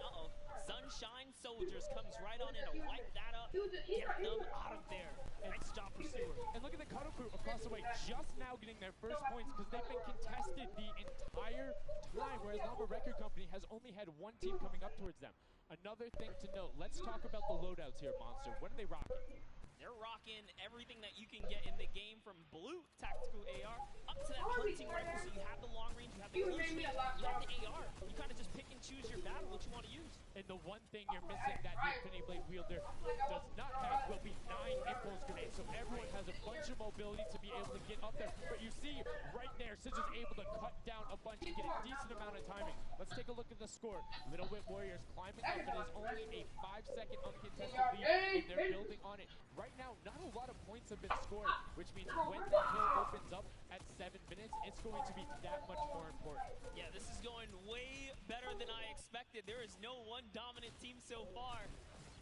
Sunshine Soldiers comes right on in to wipe that up, get them out of there. Nice job, Pursuer. And look at the Cuddle Crew across the way, just now getting their first points because they've been contested the entire time, whereas Llama Record Company has only had one team coming up towards them. Another thing to note, let's talk about the loadouts here, Monster. What are they rocking? They're rocking everything that you can get in the game, from blue tactical AR up to that hunting rifle. So you have the long range, you have the close range, you have the AR. You kind of just pick and choose your battle, what you want to use. And the one thing you're missing that the Infinity Blade wielder does not have will be 9 impulse grenades. So everyone has a bunch of mobility to be able to get up there. But you see right there, Scissors able to cut down a bunch and get a decent amount of timing. Let's take a look at the score. Little Whip Warriors climbing up. It is only a 5-second uncontested lead, and they're building on it. Right now, not a lot of points have been scored, which means when the hill opens up at 7 minutes, it's going to be that much more important. Yeah, this is going way better than I expected. There is no one dominant team so far,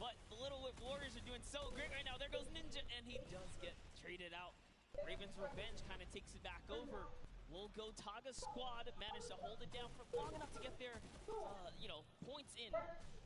but the Little Whip Warriors are doing so great right now. There goes Ninja, and he does get traded out. Raven's Revenge kind of takes it back over. We'll go Taga squad, managed to hold it down for long enough to get their, points in.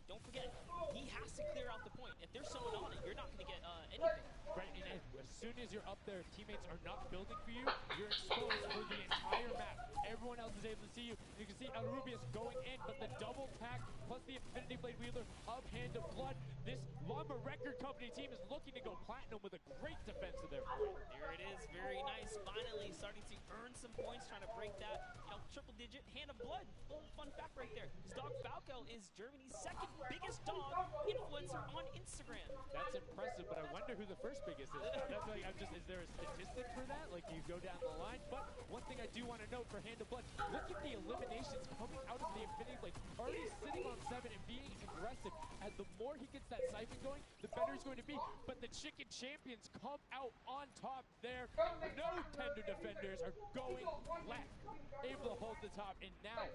Don't forget, he has to clear out the point. If there's someone on it, you're not going to get anything. Right, and as soon as you're up there, teammates are not building for you. You're exposed for the entire map. Everyone else is able to see you. You can see Elrubius going in, but the double pack plus the Infinity Blade wielder of Hand of Blood. This Llama Record Company team is looking to go platinum with a great defense of their point. There it is, very nice. Finally starting to earn some points, trying to break that, triple digit Hand of Blood. Little fun fact right there. His dog Falco is Germany's second biggest dog influencer on Instagram. That's impressive, but I wonder who the first biggest is. That's like, is there a statistic for that? Like, you go down the line? But one thing I do want to note for Hand of Blood, look at the eliminations coming out of the Infinity Blade. Already sitting on 7 and being aggressive. And the more he gets that siphon going, the better he's going to be. But the Chicken Champions come out on top there. No tender defenders are going left. Able to hold the top, and now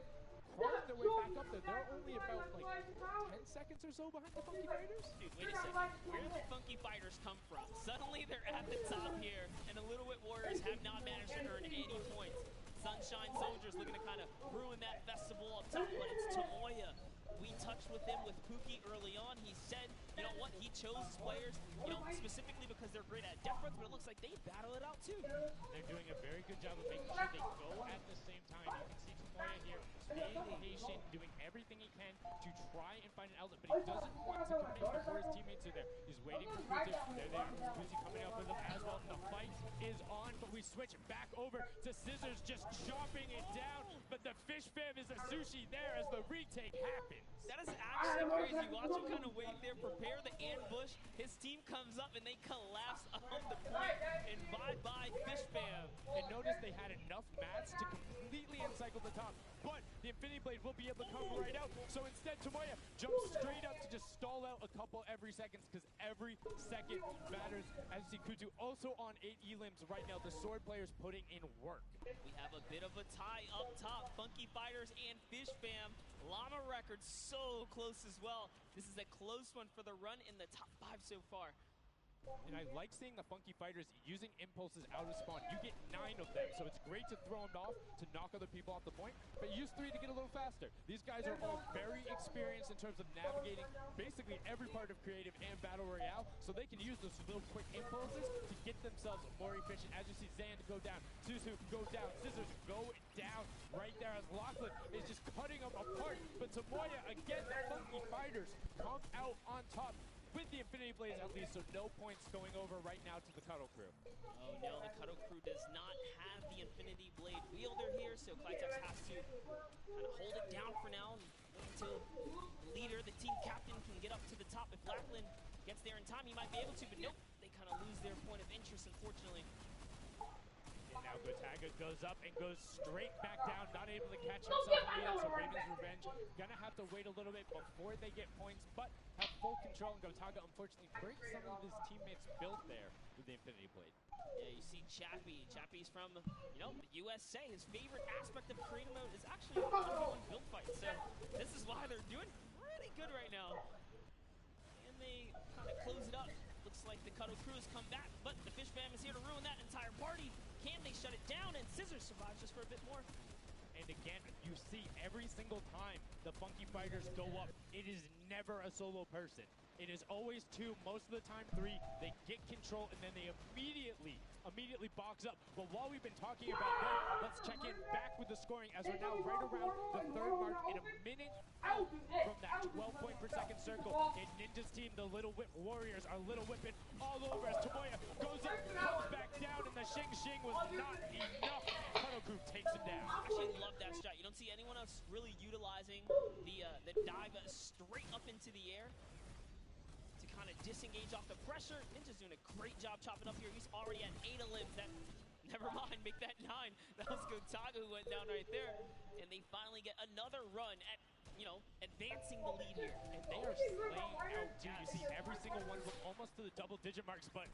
crawling their way back up there. They're only about like 10 seconds or so behind the Funky Fighters. Dude, wait a second. Where did the Funky Fighters come from? Suddenly they're at the top here, and the Little Whip Warriors have not managed to earn any points. Sunshine Soldiers looking to kind of ruin that festival up top, but it's Tomoya. We touched with him with Pookie early on. He said, you know what, he chose his players, specifically because they're great at depth runs, but it looks like they battle it out too. They're doing a very good job of making sure they go at the same time. You can see Tomoya here staying patient, doing everything he can to try and find an outlet, but he doesn't want to commit before his teammates are there. He's waiting for Kuzi. They're there. Kuzi coming up with him as well. The fight is on, but we switch back over to Scissors just chopping it down, but the Fish Fam is a sushi there as the retake happens. That is actually crazy. Watch him kind of wait there, prepare the ambush. His team comes up and they collapse on the point. And bye-bye, Fish Fam. And notice they had enough mats to completely encircle the top. But the Infinity Blade will be able to come right out. So instead, Tomoya jumps straight up to just stall out a couple every seconds because every second matters. As you see, Kutu also on 8 elims right now. The sword players putting in work. We have a bit of a tie up top. Funky Fighters and Fish Fam. Llama Records so close as well. This is a close one for the run in the top 5 so far. And I like seeing the Funky Fighters using impulses out of spawn. You get 9 of them, so it's great to throw them off to knock other people off the point, but use 3 to get a little faster. These guys are all very experienced in terms of navigating basically every part of creative and battle royale, so they can use those little quick impulses to get themselves more efficient. As you see Zand go down, Suzu go down, Scissors go down right there as Lachlan is just cutting them apart. But Tomoya, again, the Funky Fighters come out on top with the Infinity Blades at least, so no points going over right now to the Cuddle Crew. Oh no, the Cuddle Crew does not have the Infinity Blade wielder here, so Clytex has to kind of hold it down for now until the leader, the team captain, can get up to the top. If Lachlan gets there in time, he might be able to, but nope, they kind of lose their point of interest, unfortunately. And now Gotaga goes up and goes straight back down, not able to catch himself in the end, so Raven's Revenge gonna have to wait a little bit before they get points, but have full control, and Gotaga unfortunately breaks some of his teammates' build there with the Infinity Blade. Yeah, you see Chappie. Chappie's from, you know, the USA. His favorite aspect of creative mode is actually one build fight, so this is why they're doing pretty good right now. And they kind of close it up. Looks like the Cuddle Crew has come back, but the Fish Fam is here to ruin that entire party. Can they shut it down? And Scissors survives just for a bit more. And again, you see every single time the Funky Fighters go up, it is never a solo person. It is always 2, most of the time 3. They get control and then they immediately box up. But while we've been talking about that, let's check in back with the scoring as we're now right around the 3rd mark in a minute out from that 12 point per second circle. And Ninja's team, the Little Whip Warriors, are little whipping all over as Tomoya goes up, comes back down, and the Shing Shing was not enough. Cuddle Crew takes him down. I actually love that shot. You don't see anyone else really utilizing the dive straight up into the air to kind of disengage off the pressure. Ninja's doing a great job chopping up here. He's already at 8 elims. That, never mind, make that 9. That was Gotaga who went down right there. And they finally get another run at, you know, advancing the lead here. And they are slaying out too. You see every single one of them almost to the double-digit marks. But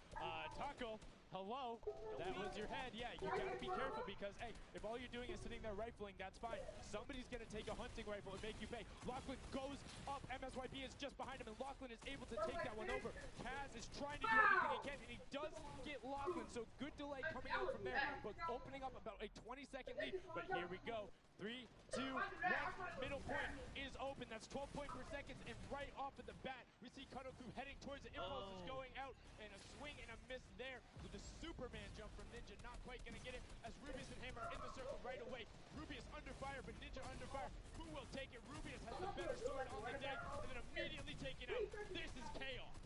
Taco, hello, that was your head. Yeah, you gotta be careful because, hey, if all you're doing is sitting there rifling, that's fine. Somebody's gonna take a hunting rifle and make you pay. Lachlan goes up. MSYP is just behind him, and Lachlan is able to take that one over. Kaz is trying to do everything he can, and he does get Lachlan. So good delay coming out from there, but opening up about a 20-second lead. But here we go. 3, 2, 1. Middle point is open. That's 12 points per second, and right off of the bat, we see Cuddle Crew heading towards it. Impulse is going out, and a swing and a miss there with the Superman jump from Ninja. Not quite gonna get it as Rubius and Hammer are in the circle right away. Rubius under fire, but Ninja under fire. Who will take it? Rubius has the better sword on the deck, and then immediately taken out. This is chaos.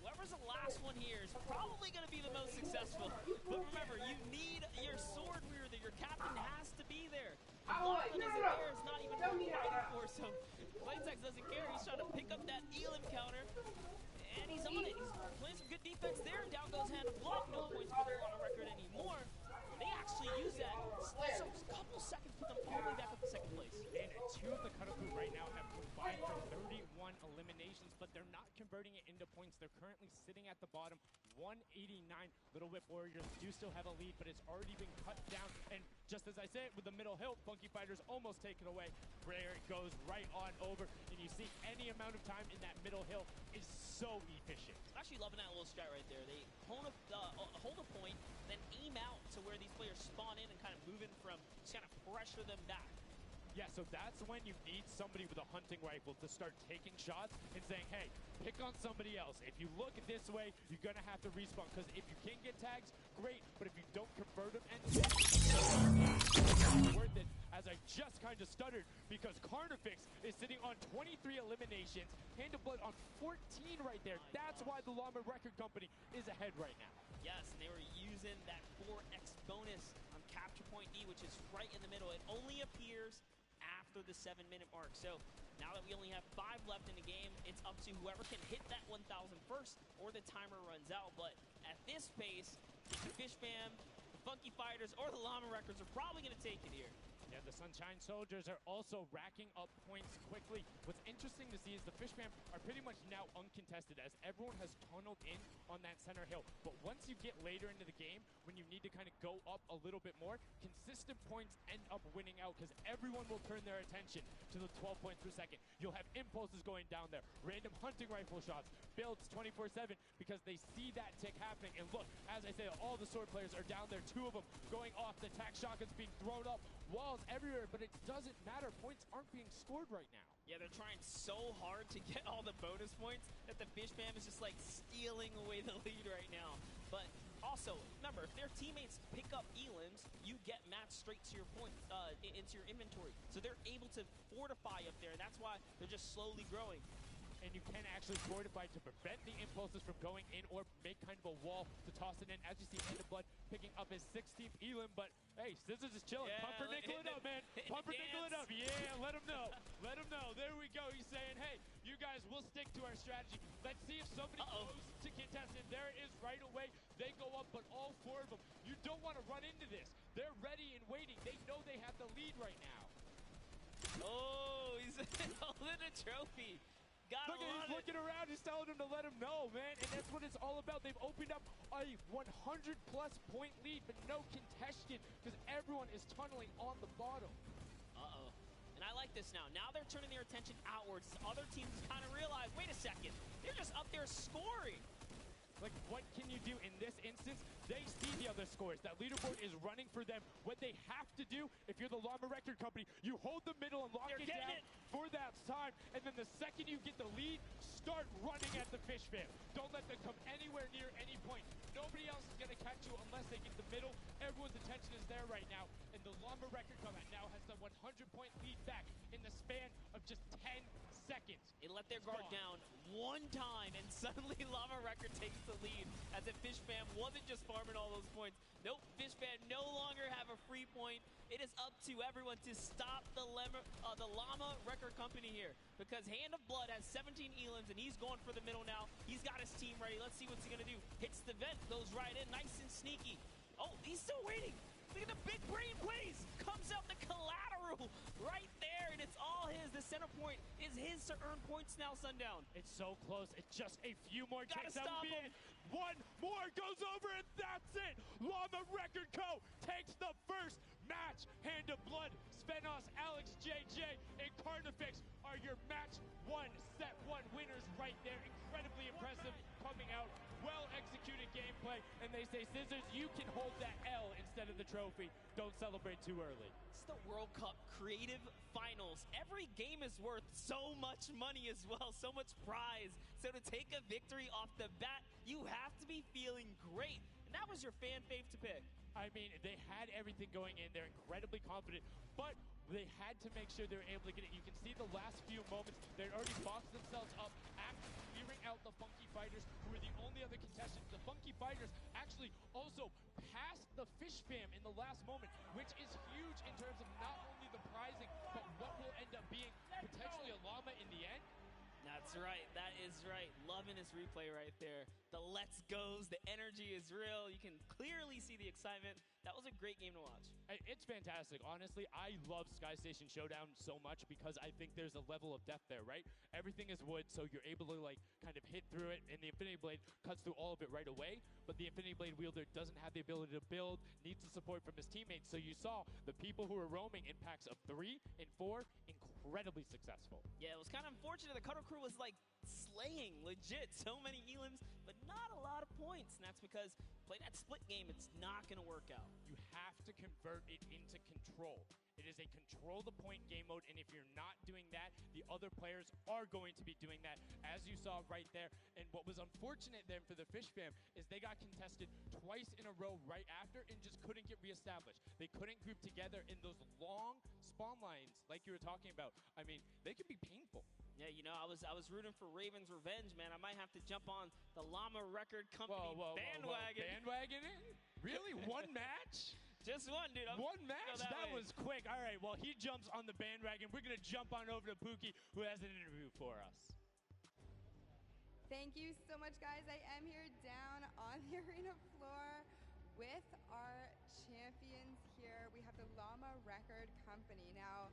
Whoever's the last one here is probably going to be the most successful. But remember, you need your sword wielder. Your captain has to be there. Lachlan isn't there. It's not even fighting for. So Claytex doesn't care. He's trying to pick up that elim counter. And he's on it. He's playing some good defense there. Down goes Hand of Blood. No points for the Llama Record anymore. They actually use that. So a couple seconds put them all the way back up to 2nd place. And 2 of the Cuddle Crew right now have combined for 31 eliminations, but they're not converting it into points. They're currently sitting at the bottom, 189. Little Whip Warriors do still have a lead, but it's already been cut down. And just as I said, with the middle hill, Funky Fighters almost taken away. There it goes right on over, and you see any amount of time in that middle hill is so efficient. I'm actually loving that little strat right there. They hold a point, then aim out to where these players spawn in and kind of move in from, just kind of pressure them back. Yeah, so that's when you need somebody with a hunting rifle to start taking shots and saying, hey, pick on somebody else. If you look this way, you're going to have to respawn, because if you can get tags, great, but if you don't convert them, and worth it, as I just kind of stuttered, because Carnifex is sitting on 23 eliminations, Hand of Blood on 14 right there. That's why the Llama Record Company is ahead right now. Yes, and they were using that 4x bonus on Capture Point D, which is right in the middle. It only appears after the 7-minute mark. So now that we only have 5 left in the game, it's up to whoever can hit that 1,000 first or the timer runs out. But at this pace, the Fish Fam, the Funky Fighters, or the Llama Records are probably going to take it here. Yeah, the Sunshine Soldiers are also racking up points quickly. What's interesting to see is the Fish Fam are pretty much now uncontested as everyone has tunneled in on that center hill. But once you get later into the game, when you need to kind of go up a little bit more, consistent points end up winning out because everyone will turn their attention to the 12 points per second. You'll have impulses going down there, random hunting rifle shots, builds 24/7 because they see that tick happening. And look, as I say, all the sword players are down there, 2 of them going off, the tac shotguns being thrown up, walls everywhere, but it doesn't matter. Points aren't being scored right now. Yeah, they're trying so hard to get all the bonus points that the Fish Fam is just like stealing away the lead right now. But also, remember, if their teammates pick up elims, you get matched straight to your points, into your inventory. So they're able to fortify up there, and that's why they're just slowly growing. And you can actually fortify to prevent the impulses from going in or make kind of a wall to toss it in. As you see, Hand of Blood picking up his 16th elim, but hey, Scissors is chilling. Yeah, Pumpernickel it up, man. Pumpernickel it up. Yeah, let him know. Let him know. There we go. He's saying, hey, you guys will stick to our strategy. Let's see if somebody goes to contestant. There it is right away. They go up, but all 4 of them. You don't want to run into this. They're ready and waiting. They know they have the lead right now. Oh, he's holding a trophy. Look at he's looking around, he's telling him to let him know, man, and that's what it's all about. They've opened up a 100-plus point lead, but no contention because everyone is tunneling on the bottom. Uh-oh. And I like this now. Now they're turning their attention outwards. Other teams kind of realize, wait a second, they're just up there scoring. Like, what can you do in this instance? They see the other scores. That leaderboard is running for them. What they have to do, if you're the Llama Record Company, you hold the middle and lock it down for that time. And then the second you get the lead, start running at the Fish Fam. Don't let them come anywhere near any point. Nobody else is going to catch you unless they get the middle. Everyone's attention is there right now. And the Llama Record Company now has the 100-point lead back in the span of just 10 seconds. It let their guard down one time, and suddenly Llama Record takes the lead as if Fish Fam wasn't just farming all those points. Nope, Fish Fam no longer have a free point. It is up to everyone to stop the Llama Record Company here because Hand of Blood has 17 elims and he's going for the middle now. He's got his team ready. Let's see what's he going to do. Hits the vent, goes right in, nice and sneaky. Oh, he's still waiting. Look at the big brain plays. Comes out the collateral right there, and it's all his. The center point is his to earn points now, Sundown. It's so close. It's just a few more Gotta ticks. That would be it. One more goes over, and that's it. Llama Record Co. takes the first match. Hand of Blood, Svenos, Alex JJ, and Carnifex are your match 1, set 1 winners right there. Incredibly impressive coming out. Well-executed gameplay, and they say, Scissors, you can hold that L instead of the trophy. Don't celebrate too early. It's the World Cup Creative Finals. Every game is worth so much money as well, so much prize. So to take a victory off the bat, you have to be feeling great. And that was your fan fave to pick. I mean, they had everything going in. They're incredibly confident, but they had to make sure they were able to get it. You can see the last few moments, they'd already boxed themselves up after clearing out the Funky Fighters, who were the only other contestants. The Funky Fighters actually also passed the Fish Fam in the last moment, which is huge in terms of not only the prizing, but what will end up being potentially a llama in the end. That's right. That is right. Loving this replay right there. The let's goes, the energy is real. You can clearly see the excitement. That was a great game to watch. It's fantastic. Honestly, I love Sky Station Showdown so much because I think there's a level of depth there, right? Everything is wood, so you're able to like kind of hit through it, and the Infinity Blade cuts through all of it right away. But the Infinity Blade wielder doesn't have the ability to build, needs the support from his teammates. So you saw the people who were roaming in packs of 3 and 4, incredibly successful. Yeah, it was kind of unfortunate. The Cutter Crew was like slaying, legit. So many elims, but not a lot of points. And that's because play that split game, it's not going to work out. You have to convert it into control. It is a control the point game mode, and if you're not doing that, the other players are going to be doing that, as you saw right there. And what was unfortunate then for the Fish Fam is they got contested twice in a row right after and just couldn't get reestablished. They couldn't group together in those long spawn lines like you were talking about. I mean, they could be painful. Yeah, you know, I was rooting for Raven's Revenge, man. I might have to jump on the Llama Record Company bandwagon. Bandwagon it? Really? One match? Just one, dude. One match? That was quick. All right, well, he jumps on the bandwagon. We're going to jump on over to Pookie, who has an interview for us. Thank you so much, guys. I am here down on the arena floor with our champions here. We have the Llama Record Company. Now,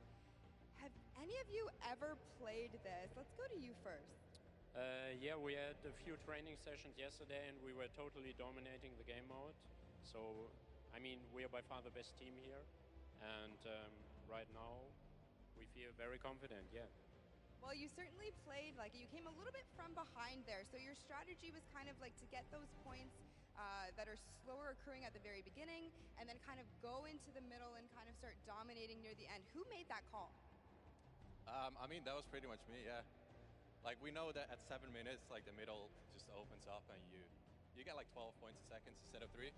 have any of you ever played this? Let's go to you first. Yeah, we had a few training sessions yesterday and we were totally dominating the game mode. So, I mean, we are by far the best team here. And right now, we feel very confident, yeah. Well, you certainly played, like, you came a little bit from behind there. So your strategy was kind of like to get those points that are slower accruing at the very beginning and then kind of go into the middle and kind of start dominating near the end. Who made that call? I mean, that was pretty much me, yeah. Like, we know that at 7 minutes, like, the middle just opens up and you get like 12 points a second instead of 3.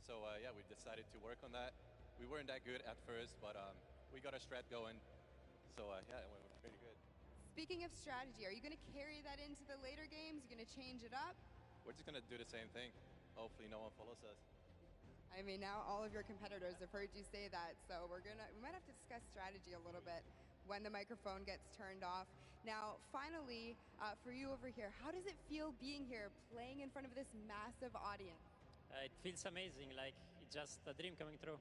So, yeah, we decided to work on that. We weren't that good at first, but we got a strat going. So, yeah, it went pretty good. Speaking of strategy, are you going to carry that into the later games? You're going to change it up? We're just going to do the same thing. Hopefully no one follows us. I mean, now all of your competitors have heard you say that, so we might have to discuss strategy a little bit when the microphone gets turned off. Now, finally, for you over here, how does it feel being here, playing in front of this massive audience? It feels amazing, like it's just a dream coming true.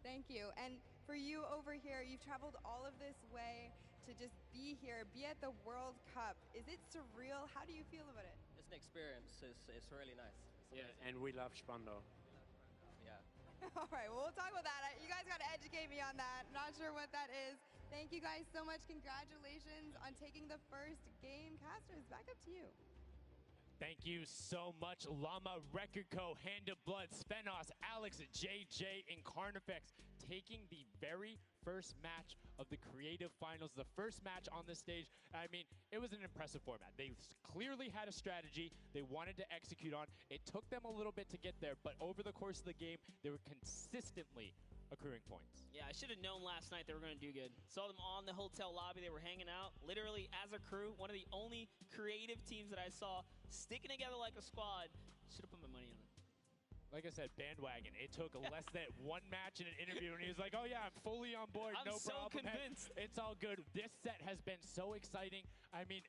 Thank you. And for you over here, you've traveled all of this way to just be here, be at the World Cup. Is it surreal? How do you feel about it? It's an experience. It's really nice. Yeah, and we love Spandau. Yeah. All right, well, we'll talk about that. You guys got to educate me on that. Not sure what that is. Thank you guys so much. Congratulations on taking the first game. Casters, back up to you. Thank you so much, Llama, Record Co., Hand of Blood, Spenos, Alex, JJ, and Carnifex taking the very first match of the Creative Finals, the first match on the stage. I mean, it was an impressive format. They clearly had a strategy they wanted to execute on. It took them a little bit to get there, but over the course of the game, they were consistently accruing points. Yeah, I should have known last night they were going to do good. Saw them on the hotel lobby. They were hanging out, literally as a crew. One of the only creative teams that I saw sticking together like a squad. Should have put my money on it. Like I said, bandwagon. It took less than one match in an interview, and he was like, oh, yeah, I'm fully on board. I'm no so problem. convinced. It's all good. This set has been so exciting. I mean,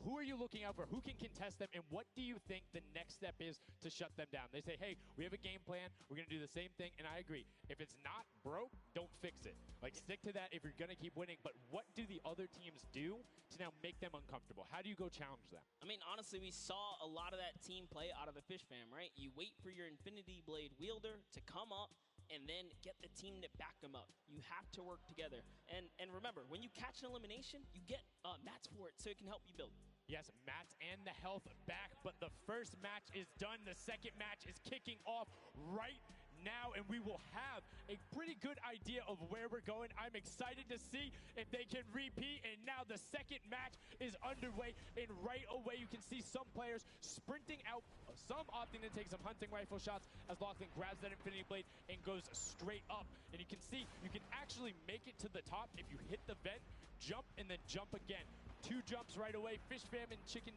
who are you looking out for? Who can contest them? And what do you think the next step is to shut them down? They say, hey, we have a game plan. We're going to do the same thing. And I agree. If it's not broke, don't fix it. Like, stick to that if you're going to keep winning. But what do the other teams do to now make them uncomfortable? How do you go challenge them? I mean, honestly, we saw a lot of that team play out of the Fish Fam, right? You wait for your Infinity Blade wielder to come up and then get the team to back them up. You have to work together. And remember, when you catch an elimination, you get mats for it so it can help you build. Yes, mats and the health back, but the first match is done. The second match is kicking off right now, and we will have a pretty good idea of where we're going. I'm excited to see if they can repeat, and now the second match is underway, and right away you can see some players sprinting out, some opting to take some hunting rifle shots as Lachlan grabs that Infinity Blade and goes straight up. And you can see you can actually make it to the top if you hit the vent, jump, and then jump again. 2 jumps right away. Fish Fam and chicken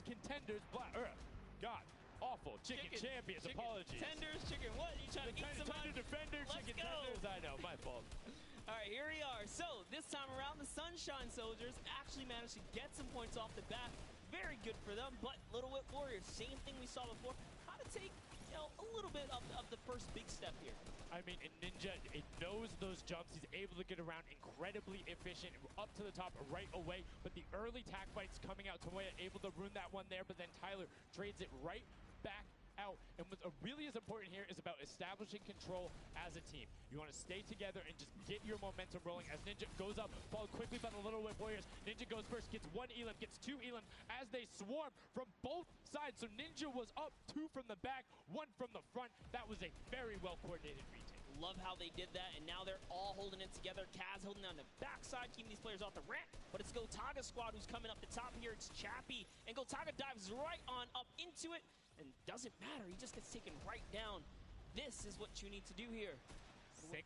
contenders. God, awful. Chicken champions. Apologies. Tenders, chicken what? You trying to eat some Tender defender, chicken tenders. I know, my fault. All right, here we are. So this time around, the Sunshine Soldiers actually managed to get some points off the bat. Very good for them, but Little Whip Warriors, same thing we saw before. How to take, a little bit of the first big step here. I mean, Ninja, it knows those jumps. He's able to get around incredibly efficient, up to the top right away. But the early tack fights coming out, Tomoya able to ruin that one there, but then Tyler trades it right back out. And what really is important here is about establishing control as a team. You want to stay together and just get your momentum rolling as Ninja goes up, followed quickly by the Little Whip Warriors. Ninja goes first, gets 1 elim, gets 2 elim as they swarm from both sides. So Ninja was up 2 from the back, 1 from the front. That was a very well-coordinated retake. Love how they did that, and now they're all holding it together. Kaz holding down the backside, keeping these players off the ramp. But it's Gotaga squad who's coming up the top here. It's Chappie, and Gotaga dives right on up into it, and doesn't matter. He just gets taken right down. This is what you need to do here. 6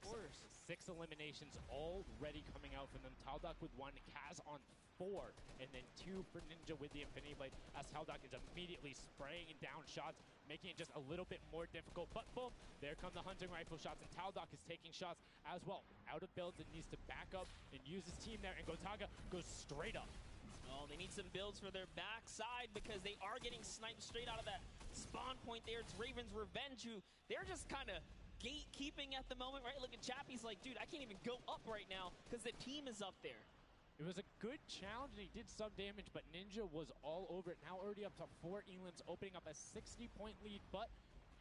eliminations already coming out from them. Taldock with 1, Kaz on 4, and then 2 for Ninja with the Infinity Blade, as Taldock is immediately spraying down shots, making it just a little bit more difficult. But boom, there come the hunting rifle shots, and Taldock is taking shots as well. Out of builds and needs to back up and use his team there, and Gotaga goes straight up. Oh, they need some builds for their backside because they are getting sniped straight out of that spawn point there. It's Raven's Revenge, who they're just kind of gatekeeping at the moment, right? Look at Chappie's like, dude, I can't even go up right now because the team is up there. It was a good challenge, and he did some damage, but Ninja was all over it. Now already up to 4 elims, opening up a 60-point lead, but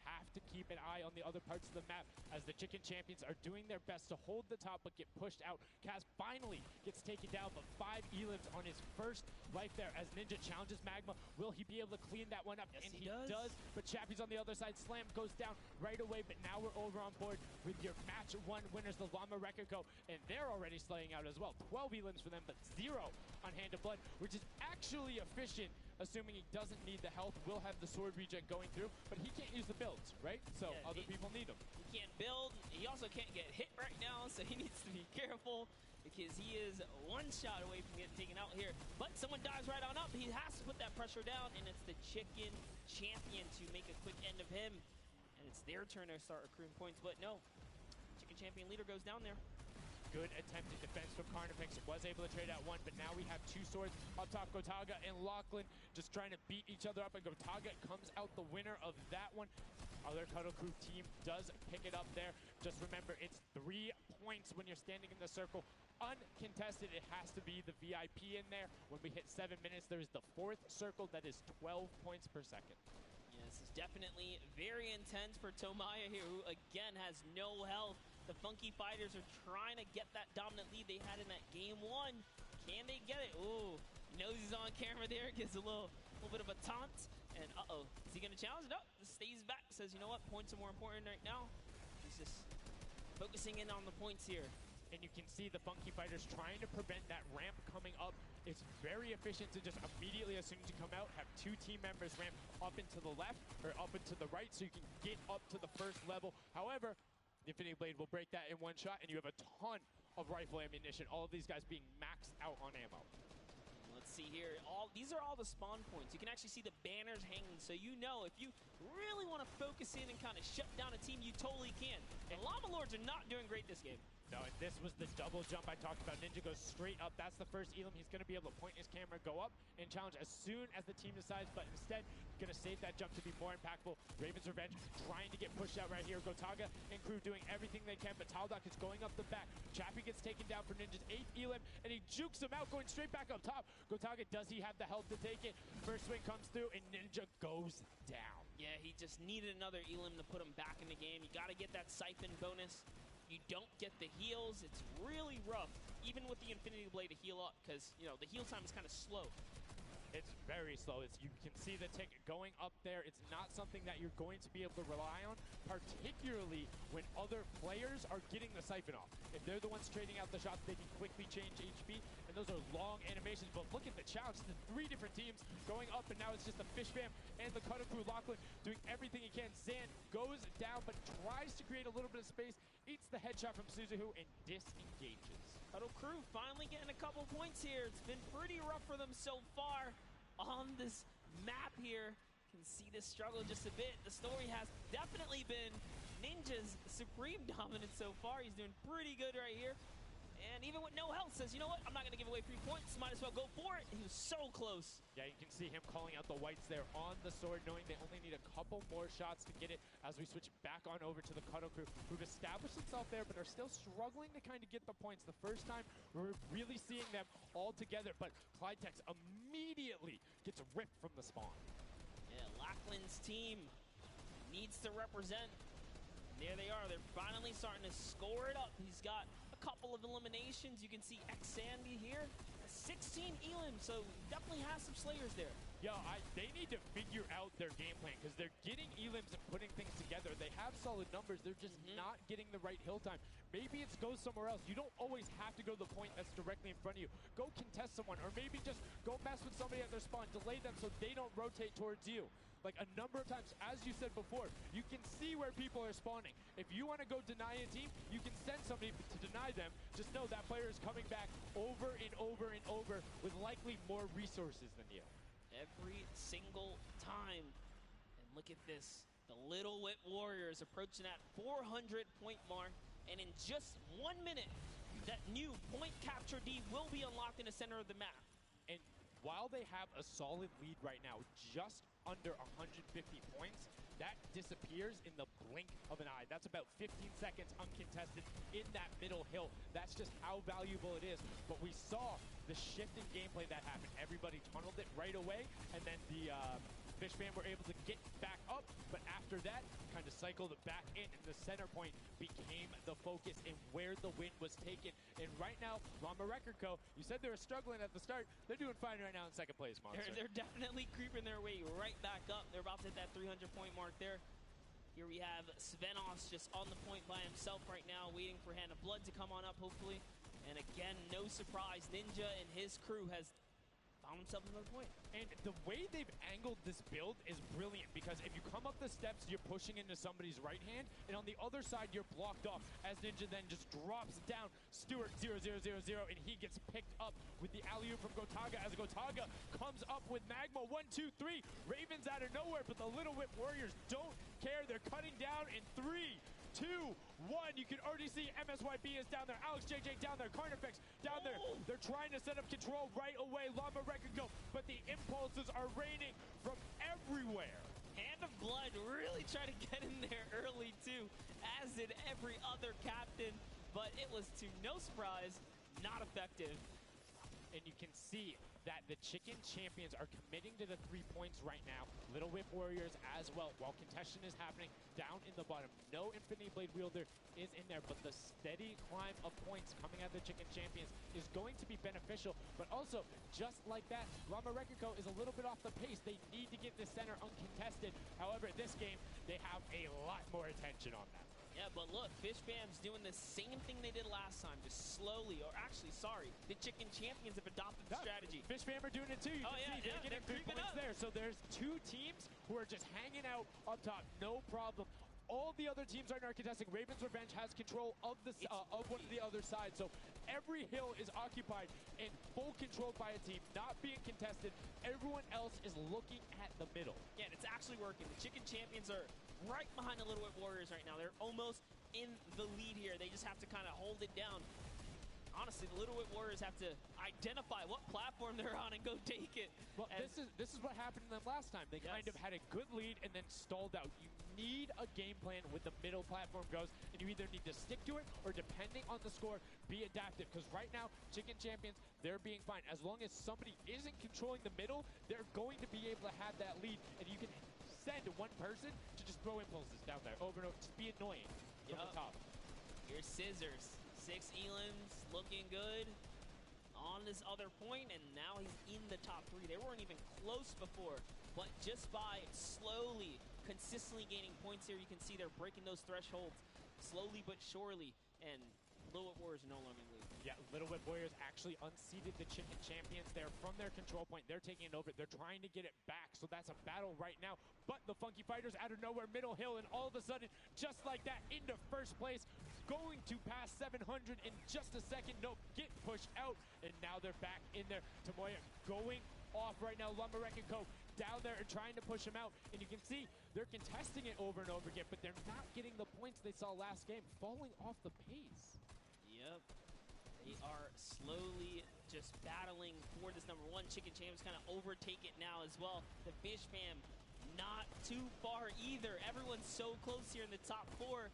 have to keep an eye on the other parts of the map as the Chicken Champions are doing their best to hold the top but get pushed out. Kaz finally gets taken down, but 5 elims on his first life there as Ninja challenges Magma. Will he be able to clean that one up? Yes, and he does. But Chappie's on the other side. Slam goes down right away, but now we're over on board with your match 1 winners, the Llama Rekiko, and they're already slaying out as well. 12 elims for them, but 0 on Hand of Blood, which is actually efficient. Assuming he doesn't need the health, will have the sword regen going through, but he can't use the builds, right? So Yeah, other people need them. He can't build. He also can't get hit right now, so he needs to be careful because he is 1 shot away from getting taken out here. But someone dives right on up. He has to put that pressure down, and it's the Chicken Champion to make a quick end of him. And it's their turn to start accruing points, but no. Chicken Champion leader goes down there. Good attempted defense from Carnifex. Was able to trade out 1, but now we have 2 swords up top. Gotaga and Lachlan just trying to beat each other up, and Gotaga comes out the winner of that one. Other Cuddle Crew team does pick it up there. Just remember, it's 3 points when you're standing in the circle. Uncontested, it has to be the VIP in there. When we hit 7 minutes, there's the 4th circle that is 12 points per second. Yeah, this is definitely very intense for Tomaya here, who again has no health. The Funky Fighters are trying to get that dominant lead they had in that game 1. Can they get it? Ooh, knows he's on camera there, gives a little bit of a taunt. And uh-oh, is he gonna challenge? No, stays back, says, you know what, points are more important right now. He's just focusing in on the points here. And you can see the Funky Fighters trying to prevent that ramp coming up. It's very efficient to just immediately, as soon as you come out, have 2 team members ramp up into the left or up into the right so you can get up to the first level. However, Infinity Blade will break that in 1 shot, and you have a ton of rifle ammunition. All of these guys being maxed out on ammo. Let's see here. These are all the spawn points. You can actually see the banners hanging, so you know if you really want to focus in and kind of shut down a team, you totally can. And Llama Lords are not doing great this game. No, and this was the double jump I talked about. Ninja goes straight up. That's the first elim. He's going to be able to point his camera, go up, and challenge as soon as the team decides, but instead, going to save that jump to be more impactful. Raven's Revenge trying to get pushed out right here. Gotaga and crew doing everything they can, but Taldock is going up the back. Chappie gets taken down for Ninja's 8th elim, and he jukes him out, going straight back up top. Gotaga, does he have the health to take it? First swing comes through, and Ninja goes down. Yeah, he just needed another elim to put him back in the game. You got to get that siphon bonus. You don't get the heals. It's really rough, even with the Infinity Blade to heal up, because, you know, the heal time is kind of slow. It's very slow. You can see the tick going up there. It's not something that you're going to be able to rely on, particularly when other players are getting the siphon off. If they're the ones trading out the shots, they can quickly change HP, and those are long animations. But look at the challenge. The 3 different teams going up, and now it's just the Fish Fam and the Cutter Crew. Lachlan doing everything he can. Zan goes down, but tries to create a little bit of space, eats the headshot from Suzuhu, and disengages. Cuddle Crew finally getting a couple points here. It's been pretty rough for them so far on this map here. Can see this struggle just a bit. The story has definitely been Ninja's supreme dominance so far. He's doing pretty good right here. And even with no health, says, you know what, I'm not going to give away 3 points. Might as well go for it. He was so close. Yeah, you can see him calling out the whites there on the sword, knowing they only need a couple more shots to get it as we switch back on over to the Cuddle Crew, who've established themselves there, but are still struggling to kind of get the points. The first time, we're really seeing them all together, but Clydetex immediately gets ripped from the spawn. Yeah, Lachlan's team needs to represent. There they are. They're finally starting to score it up. He's got a couple of eliminations. You can see X-Sandy here. 16 elim, so definitely has some slayers there. Yo, they need to figure out their game plan because they're getting elims and putting things together. They have solid numbers. They're just not getting the right hill time. Maybe it's go somewhere else. You don't always have to go to the point that's directly in front of you. Go contest someone, or maybe just go mess with somebody at their spawn. Delay them so they don't rotate towards you. Like a number of times, as you said before, you can see where people are spawning. If you want to go deny a team, you can send somebody to deny them. Just know that player is coming back over and over and over with likely more resources than you. Every single time. And look at this. The Little Wit Warriors approaching that 400-point mark. And in just 1 minute, that new point capture D will be unlocked in the center of the map. And while they have a solid lead right now, just under 150 points, that disappears in the blink of an eye. That's about 15 seconds uncontested in that middle hill. That's just how valuable it is. But we saw the shift in gameplay that happened. Everybody tunneled it right away, and then the Fish Fam were able to get back up, but after that, kind of cycled back in, and the center point became the focus and where the win was taken. And right now, Llama Record Co., you said they were struggling at the start. They're doing fine right now in second place, Monster. They're definitely creeping their way right back up. They're about to hit that 300-point mark there. Here we have Svenos just on the point by himself right now, waiting for Hand of Blood to come on up, hopefully. And again, no surprise, Ninja and his crew has found himself another point. And the way they've angled this build is brilliant, because if you come up the steps, you're pushing into somebody's right hand, and on the other side, you're blocked off, as Ninja then just drops down Stuart 0-0-0-0, and he gets picked up with the alley-oop from Gotaga, as Gotaga comes up with Magma. 1, 2, 3, Ravens out of nowhere, but the Little Whip Warriors don't care. They're cutting down in 3, 2, 1. You can already see MSYB is down there. Alex JJ down there. Carnifex down there. They're trying to set up control right away. Llama Record Co. But the impulses are raining from everywhere. Hand of Blood really trying to get in there early too, as did every other captain. But it was, to no surprise, not effective. And you can see that the Chicken Champions are committing to the 3 points right now. Little Whip Warriors as well, while contention is happening down in the bottom. No Infinity Blade Wielder is in there, but the steady climb of points coming out of the Chicken Champions is going to be beneficial. But also, just like that, Llama Record Co. is a little bit off the pace. They need to get the center uncontested. However, this game, they have a lot more attention on that. Yeah, but look, Fish Fam's doing the same thing they did last time, just slowly, or actually, sorry, the Chicken Champions have adopted the strategy. Fish Fam are doing it too. You can see they're getting 3 points there. So there's 2 teams who are just hanging out up top, no problem. All the other teams are not contesting. Raven's Revenge has control of the of one of the other side. So every hill is occupied and full control by a team, not being contested. Everyone else is looking at the middle. Yeah, and it's actually working. The Chicken Champions are right behind the Little Whip Warriors right now. They're almost in the lead here. They just have to kind of hold it down. Honestly, the Little Whip Warriors have to identify what platform they're on and go take it. Well, this is what happened to them last time. They kind of had a good lead and then stalled out. You need a game plan when the middle platform goes, and you either need to stick to it or, depending on the score, be adaptive. Because right now, Chicken Champions, they're being fine. As long as somebody isn't controlling the middle, they're going to be able to have that lead, and you can send one person to just throw impulses down there over and over. Just be annoying from the top. Here's Scissors. 6 Elans looking good on this other point, and now he's in the top 3. They weren't even close before, but just by slowly, consistently gaining points here, you can see they're breaking those thresholds slowly but surely, and Little Whip Warriors are no longer in the lead. Yeah, Little Whip Warriors actually unseated the Chicken Champions there from their control point. They're taking it over. They're trying to get it back, so that's a battle right now. But the Funky Fighters out of nowhere, middle hill, and all of a sudden, just like that, into first place, going to pass 700 in just a second. Nope, get pushed out, and now they're back in there. Tomoya going off right now. Llama Record Co. down there and trying to push him out, and you can see they're contesting it over and over again, but they're not getting the points they saw last game, falling off the pace. Yep. They are slowly just battling for this number 1. Chicken Champions kind of overtake it now as well. The Fish Fam not too far either. Everyone's so close here in the top 4.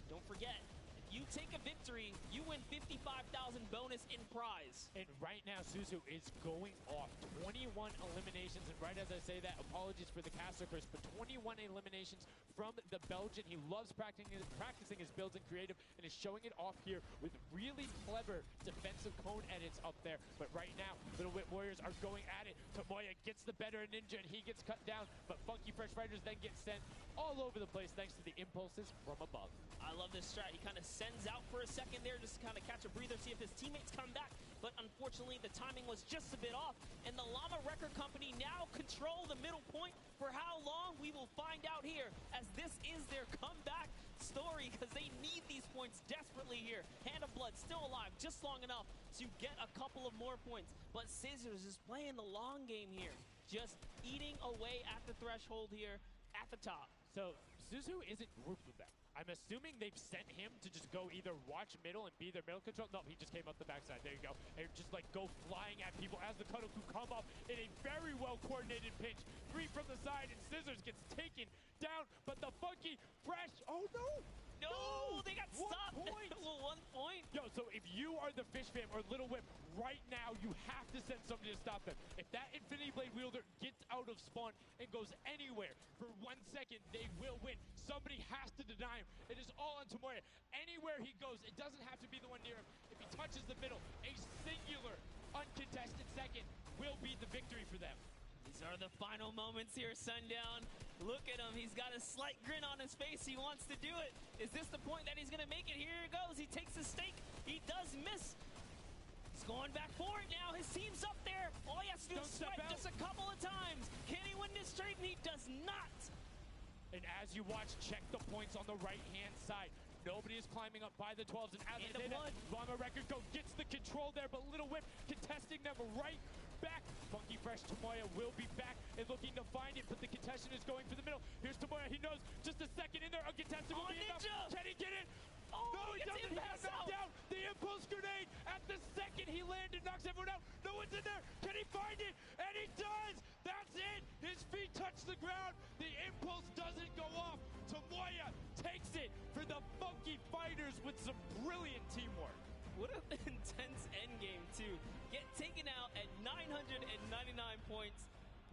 Don't forget, if you take a victory, you win 55,000 bonus in prize. And right now, Suzu is going off. 21 eliminations, and right as I say that, apologies for the caster curse, but 21 eliminations from the Belgian. He loves practicing his builds in creative, and is showing it off here with really clever defensive cone edits up there. But right now, Little Whip Warriors are going at it. Tomoya gets the better of Ninja, and he gets cut down, but Funky Fresh Fighters then get sent all over the place thanks to the impulses from above. I love this strat. He kind of sends out for a second there just to kind of catch a breather, see if his teammates come back. But unfortunately, the timing was just a bit off. And the Llama Record Company now control the middle point. For how long, we will find out here, as this is their comeback story, because they need these points desperately here. Hand of Blood still alive, just long enough to get a couple of more points. But Scissors is playing the long game here, just eating away at the threshold here at the top. So Suzu isn't grouped with them. I'm assuming they've sent him to just go either watch middle and be their middle control. No, he just came up the backside. There you go. And just like go flying at people as the Kodoku come up in a very well coordinated pinch. 3 from the side, and Scissors gets taken down, but the Funky Fresh. Oh no! No, they got stopped. 1 point. 1 point. Yo, so if you are the Fish Fam or Little Whip right now, you have to send somebody to stop them. If that Infinity Blade wielder gets out of spawn and goes anywhere for 1 second, they will win. Somebody has to deny him. It is all on Tomoya. Anywhere he goes, it doesn't have to be the one near him. If he touches the middle, a singular uncontested second will be the victory for them. These are the final moments here, Sundown. Look at him. He's got a slight grin on his face. He wants to do it. Is this the point that he's going to make it? Here he goes. He takes the stake. He does miss. He's going back for it now. His team's up there. All he has to do is swipe just a couple of times. Can he win this straight? And he does not. And as you watch, check the points on the right-hand side. Nobody is climbing up by the 12s. And as they did it, Llama Record Go gets the control there, but Little Whip contesting them right back. Funky Fresh Tomoya will be back and looking to find it, but the contestant is going for the middle. Here's Tomoya. He knows just a second in there. Uncontested will be enough. Can he get it? Oh, no, he doesn't. He got knocked down. The impulse grenade at the second he landed knocks everyone out. No one's in there. Can he find it? And he does. That's it. His feet touch the ground. The impulse doesn't go off. Tomoya takes it for the Funky Fighters with some brilliant teamwork. What an intense endgame, too. Get taken out at 999 points.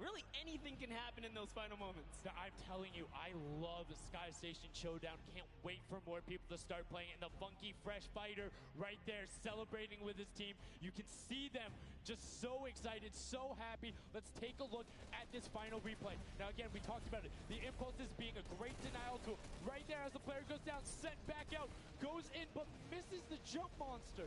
Really, anything can happen in those final moments. I'm telling you, I love Sky Station Showdown. Can't wait for more people to start playing it. And the Funky Fresh Fighter right there celebrating with his team. You can see them just so excited, so happy. Let's take a look at this final replay. Now, again, we talked about it. The impulse is being a great denial tool. Right there as the player goes down, sent back out, goes in, but misses the jump monster.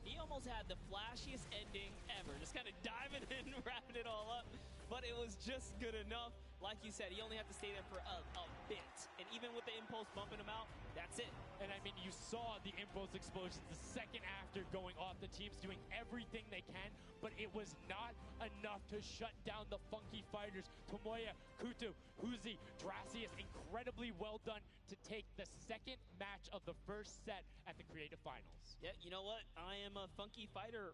He almost had the flashiest ending ever. Just kind of diving in, wrapping it all up. But it was just good enough. Like you said, he only had to stay there for a bit. And even with the impulse bumping him out, that's it. And I mean, you saw the impulse explosions the second after going off. The team's doing everything they can, but it was not enough to shut down the Funky Fighters. Tomoya, Kutu, Huzi, Dracius, incredibly well done to take the second match of the first set at the Creative Finals. Yeah, you know what? I am a Funky Fighter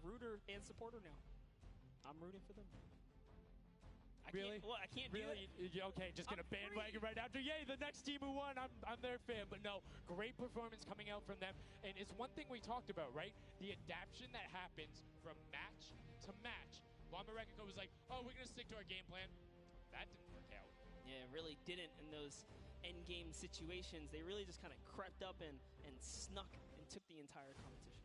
rooter and supporter now. I'm rooting for them. I can't really? do it. Okay, just gonna bandwagon right after. Yay, the next team who won. I'm their fan. But no, great performance coming out from them. And it's one thing we talked about, right? The adaptation that happens from match to match. Llama Record was like, oh, we're gonna stick to our game plan. That didn't work out. Yeah, it really didn't in those end game situations. They really just kind of crept up and snuck and took the entire competition.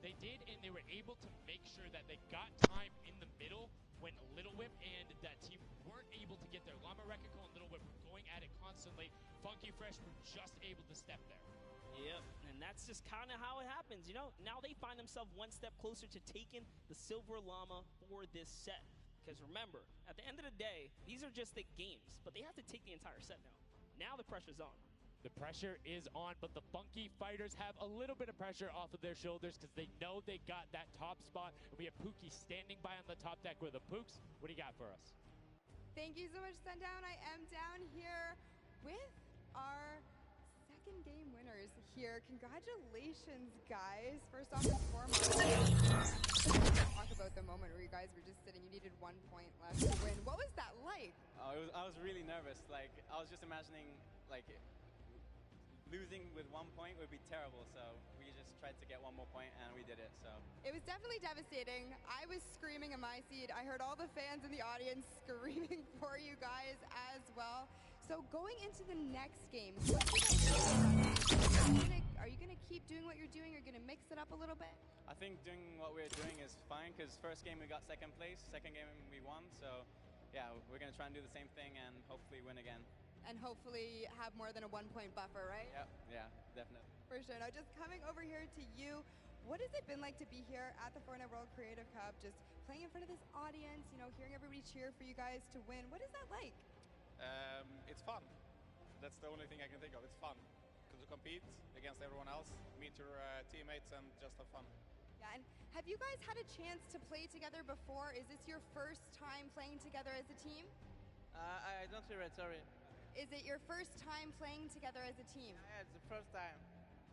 They did, and they were able to make sure that they got time in the middle when Little Whip and that team weren't able to get there. Llama Record and Little Whip were going at it constantly. Funky Fresh were just able to step there. Yep, and that's just kind of how it happens. You know, now they find themselves one step closer to taking the Silver Llama for this set. Because remember, at the end of the day, these are just the games, but they have to take the entire set now. Now the pressure's on. The pressure is on, but the Funky Fighters have a little bit of pressure off of their shoulders because they know they got that top spot. And we have Pookie standing by on the top deck with the Pooks. What do you got for us? Thank you so much, Sundown. I am down here with our second game winners here. Congratulations, guys. First off and foremost, talk about the moment where you guys were just sitting. You needed 1 point left to win. What was that like? I was really nervous. Like, I was just imagining, like, losing with 1 point would be terrible, so we just tried to get 1 more point and we did it. So it was definitely devastating. I was screaming in my seat. I heard all the fans in the audience screaming for you guys as well. So going into the next game, what do you guys think? Are you gonna keep doing what you're doing? Are you gonna mix it up a little bit? I think doing what we're doing is fine because first game we got second place, second game we won. So yeah, we're gonna try and do the same thing and hopefully win again. And hopefully have more than a 1 point buffer, right? Yep, yeah, definitely. For sure. Now, just coming over here to you, what has it been like to be here at the Fortnite World Creative Cup, just playing in front of this audience, you know, hearing everybody cheer for you guys to win? What is that like? It's fun. That's the only thing I can think of. It's fun to compete against everyone else, meet your teammates, and just have fun. Yeah, and have you guys had a chance to play together before? Is this your first time playing together as a team? I don't hear it, sorry. Is it your first time playing together as a team? Yeah, it's the first time.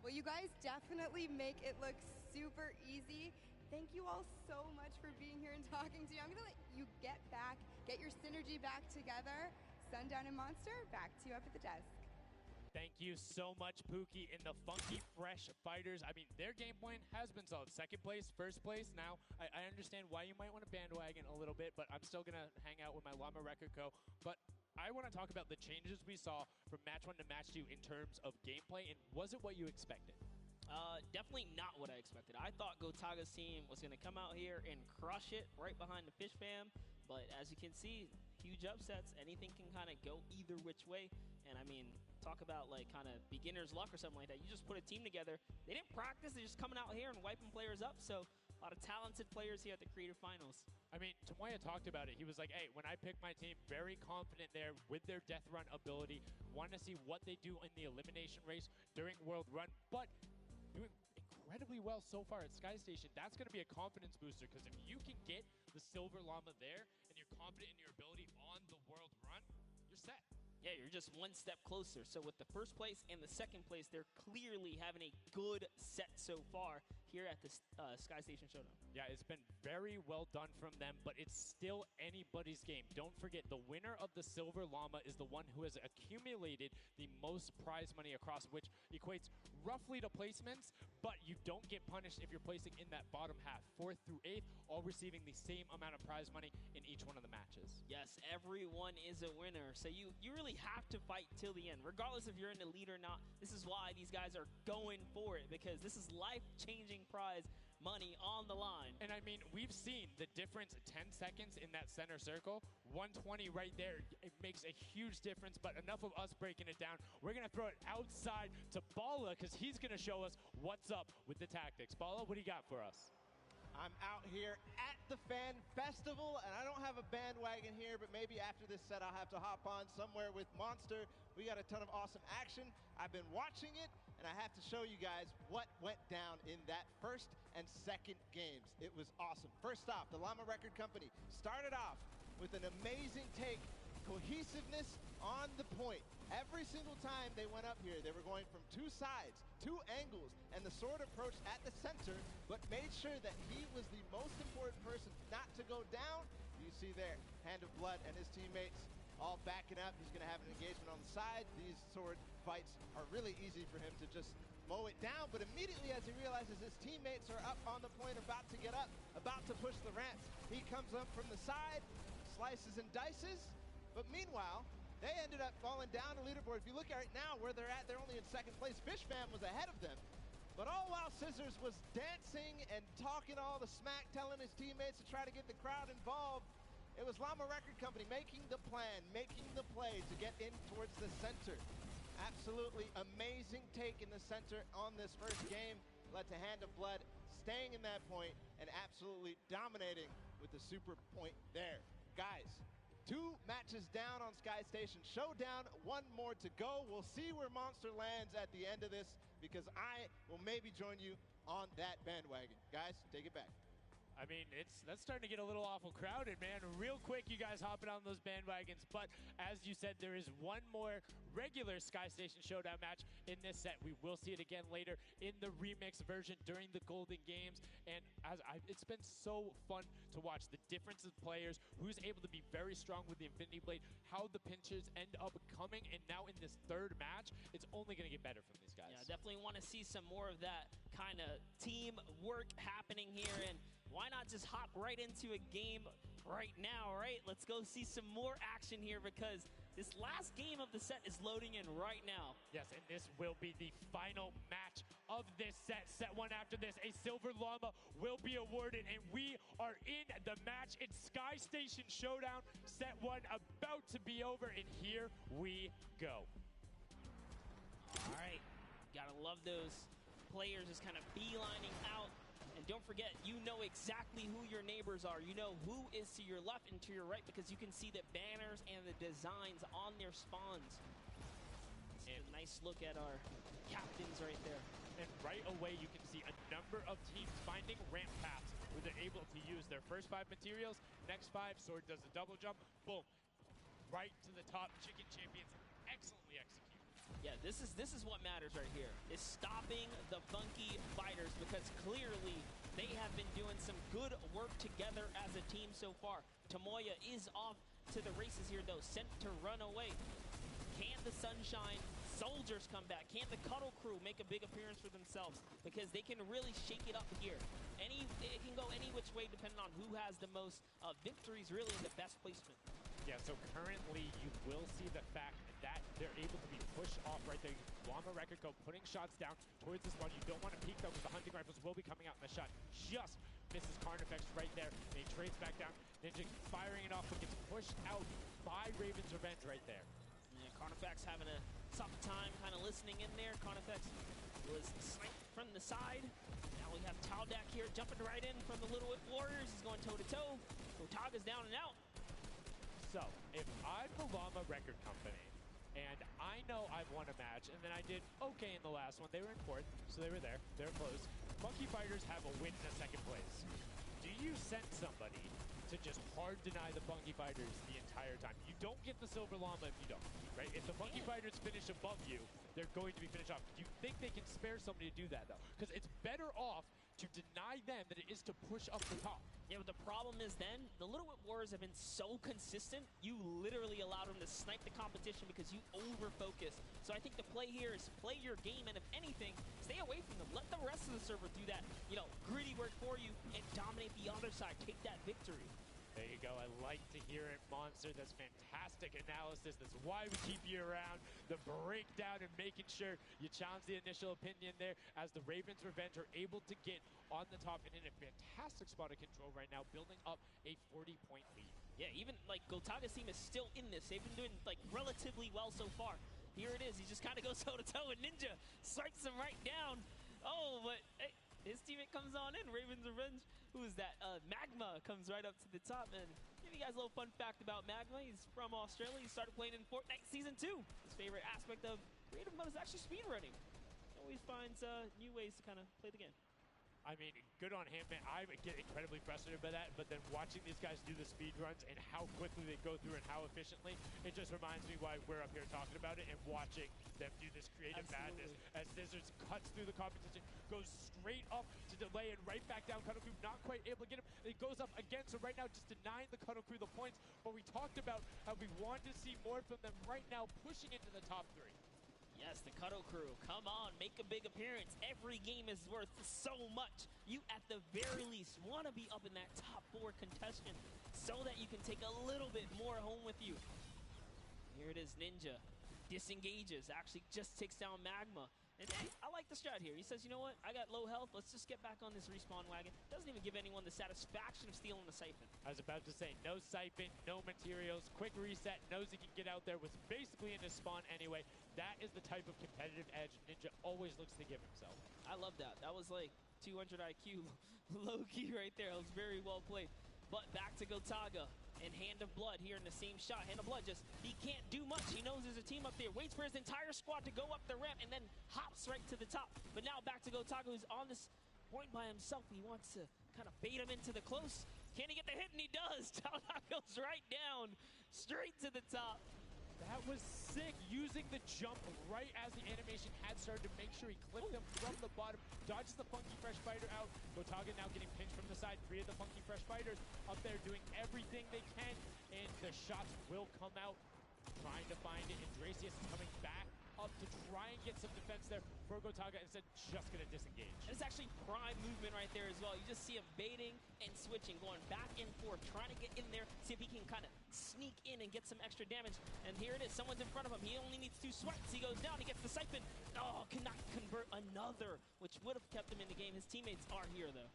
Well, you guys definitely make it look super easy. Thank you all so much for being here and talking to me. I'm going to let you get back, get your synergy back together. Sundown and Monster, back to you up at the desk. Thank you so much, Pookie, and the Funky Fresh Fighters. I mean, their game plan has been solid. Second place, first place. Now, I understand why you might want to bandwagon a little bit, but I'm still going to hang out with my Llama Record Co. But I want to talk about the changes we saw from match 1 to match 2 in terms of gameplay, and was it what you expected? Definitely not what I expected. I thought Gotaga's team was going to come out here and crush it right behind the Fish Fam, but as you can see, huge upsets. Anything can kind of go either which way, and I mean, talk about like kind of beginner's luck or something like that. You just put a team together. They didn't practice. They're just coming out here and wiping players up, so a lot of talented players here at the Creative Finals. I mean, Tomoya talked about it. He was like, hey, when I pick my team, very confident there with their Death Run ability. Want to see what they do in the elimination race during World Run, but doing incredibly well so far at Sky Station. That's going to be a confidence booster, because if you can get the Silver Llama there and you're confident in your ability on the World Run, you're set. Yeah, you're just one step closer. So with the first place and the second place, they're clearly having a good set so far here at the Sky Station Showdown. Yeah, it's been very well done from them, but it's still anybody's game. Don't forget, the winner of the Silver Llama is the one who has accumulated the most prize money across, which equates roughly to placements, but you don't get punished if you're placing in that bottom half. 4th through 8th, all receiving the same amount of prize money in each one of the matches. Yes, everyone is a winner. So you really have to fight till the end, regardless if you're in the lead or not. This is why these guys are going for it, because this is life-changing prize money on the line. And I mean, we've seen the difference 10 seconds in that center circle. 120 right there. It makes a huge difference, but enough of us breaking it down. We're going to throw it outside to Bala, because he's going to show us what's up with the tactics. Bala, what do you got for us? I'm out here at the Fan Festival, and I don't have a bandwagon here, but maybe after this set I'll have to hop on somewhere with Monster. We got a ton of awesome action. I've been watching it, and I have to show you guys what went down in that first and second games. It was awesome. First off, the Llama Record Company started off with an amazing take, cohesiveness on the point. Every single time they went up here, they were going from 2 sides, 2 angles, and the sword approached at the center, but made sure that he was the most important person not to go down. You see there, Hand of Blood and his teammates all backing up. He's going to have an engagement on the side. These sword fights are really easy for him to just mow it down, but immediately as he realizes his teammates are up on the point, about to get up, about to push the ramps, he comes up from the side, slices and dices, but meanwhile, they ended up falling down the leaderboard. If you look at right now where they're at, they're only in second place. Fish Fam was ahead of them. But all while Scissors was dancing and talking all the smack, telling his teammates to try to get the crowd involved, it was Llama Record Company making the plan, making the play to get in towards the center. Absolutely amazing take in the center on this first game. Led to Hand of Blood staying in that point and absolutely dominating with the super point there. Guys, 2 matches down on Sky Station Showdown, 1 more to go. We'll see where Monster lands at the end of this, because I will maybe join you on that bandwagon. Guys, take it back. I mean, that's starting to get a little awful crowded, man. Real quick, you guys hopping on those bandwagons. But as you said, there is 1 more regular Sky Station Showdown match in this set. We will see it again later in the remix version during the Golden Games. And it's been so fun to watch the difference of players, who's able to be very strong with the Infinity Blade, how the pinches end up coming. And now in this 3rd match, it's only going to get better from these guys. Yeah, definitely want to see some more of that kind of team work happening here. And why not just hop right into a game right now, right? Let's go see some more action here, because this last game of the set is loading in right now. Yes, and this will be the final match of this set. Set 1 after this, a Silver Llama will be awarded, and we are in the match. It's Sky Station Showdown. Set 1 about to be over, and here we go. All right, gotta love those players just kind of beelining out. And don't forget, you know exactly who your neighbors are. You know who is to your left and to your right, because you can see the banners and the designs on their spawns. And a nice look at our captains right there. And right away, you can see a number of teams finding ramp paths where they're able to use their first 5 materials. Next 5, Sword does a double jump. Boom. Right to the top. Chicken Champions Yeah, this is what matters right here, is stopping the Funky Fighters, because clearly they have been doing some good work together as a team so far. Tomoya is off to the races here, though, sent to run away. Can the Sunshine Soldiers come back? Can the Cuddle Crew make a big appearance for themselves? Because they can really shake it up here. It can go any which way depending on who has the most victories, really, in the best placement. Yeah, so currently you will see the fact that they're able to be pushed off right there. Llama Record Co putting shots down towards the spawn. You don't want to peek though, because the hunting rifles will be coming out, and the shot just misses Carnifex right there. And he trades back down. Ninja firing it off, but gets pushed out by Raven's Revenge right there. Yeah, Carnifex having a tough time kind of listening in there. Carnifex was sniped from the side. Now we have Taldak here jumping right in from the Little Whip Warriors. He's going toe-to-toe. Gotaga's down and out. So, if I'm the Llama Record Company, and I know I've won a match, and then I did okay in the last one, they were in fourth, so they were there, they're close. Funky Fighters have a win in second place. Do you send somebody to just hard deny the Funky Fighters the entire time? You don't get the Silver Llama if you don't, right? If the Funky Fighters finish above you, they're going to be finished off. Do you think they can spare somebody to do that, though? Because it's better off to deny them than it is to push up the top. Yeah, but the problem is then, the Little Whip Warriors have been so consistent, you literally allowed them to snipe the competition because you over-focus. So I think the play here is play your game, and if anything, stay away from them. Let the rest of the server do that, gritty work for you and dominate the other side. Take that victory. There you go. I like to hear it, Monster. That's fantastic analysis. That's why we keep you around. The breakdown and making sure you challenge the initial opinion there as the Ravens Revenge are able to get on the top and in a fantastic spot of control right now, building up a 40-point lead. Yeah, even Gotaga's team is still in this. They've been doing relatively well so far. Here it is. He just kind of goes toe-to-toe and Ninja strikes him right down. Oh, but hey, his teammate comes on in. Ravens Revenge. Who is that? Magma comes right up to the top. And give you guys a little fun fact about Magma. He's from Australia. He started playing in Fortnite Season 2. His favorite aspect of creative mode is actually speedrunning. Always finds new ways to kind of play the game. I mean, good on him, man. I get incredibly frustrated by that, but then watching these guys do the speed runs and how quickly they go through and how efficiently, it just reminds me why we're up here talking about it and watching them do this creative madness as Scissors cuts through the competition, goes straight up to delay and right back down. Cuddle Crew not quite able to get him. It goes up again, so right now just denying the Cuddle Crew the points, but we talked about how we wanted to see more from them right now, pushing into the top 3. Yes, the Cuddle Crew, come on, make a big appearance. Every game is worth so much. You, at the very least, want to be up in that top 4 contestant so that you can take a little bit more home with you. Here it is, Ninja. Disengages, actually just takes down Magma. And hey, I like the strat here. He says, you know what, I got low health, let's just get back on this respawn wagon. Doesn't even give anyone the satisfaction of stealing the Siphon. I was about to say, no Siphon, no materials, quick reset, knows he can get out there, was basically in his spawn anyway. That is the type of competitive edge Ninja always looks to give himself. I love that. That was like 200 IQ low-key right there. It was very well played. But back to Gotaga. And Hand of Blood here in the same shot. Hand of Blood he can't do much. He knows there's a team up there. Waits for his entire squad to go up the ramp and then hops right to the top. But now back to Gotaga, who's on this point by himself. He wants to kind of bait him into the close. Can he get the hit? And he does. Taldak goes right down, straight to the top. That was sick, using the jump right as the animation had started to make sure he clipped them from the bottom, dodges the Funky Fresh Fighter out. Gotaga now getting pinched from the side. 3 of the Funky Fresh Fighters up there doing everything they can, and the shots will come out, trying to find it. And Dracius is coming back up to try and get some defense there for Gotaga, instead just going to disengage. And it's actually prime movement right there as well. You just see him baiting and switching, going back and forth, trying to get in there, see if he can kind of sneak in and get some extra damage. And here it is, someone's in front of him. He only needs 2 swipes. He goes down, he gets the Siphon. Oh, cannot convert another, which would have kept him in the game. His teammates are here, though.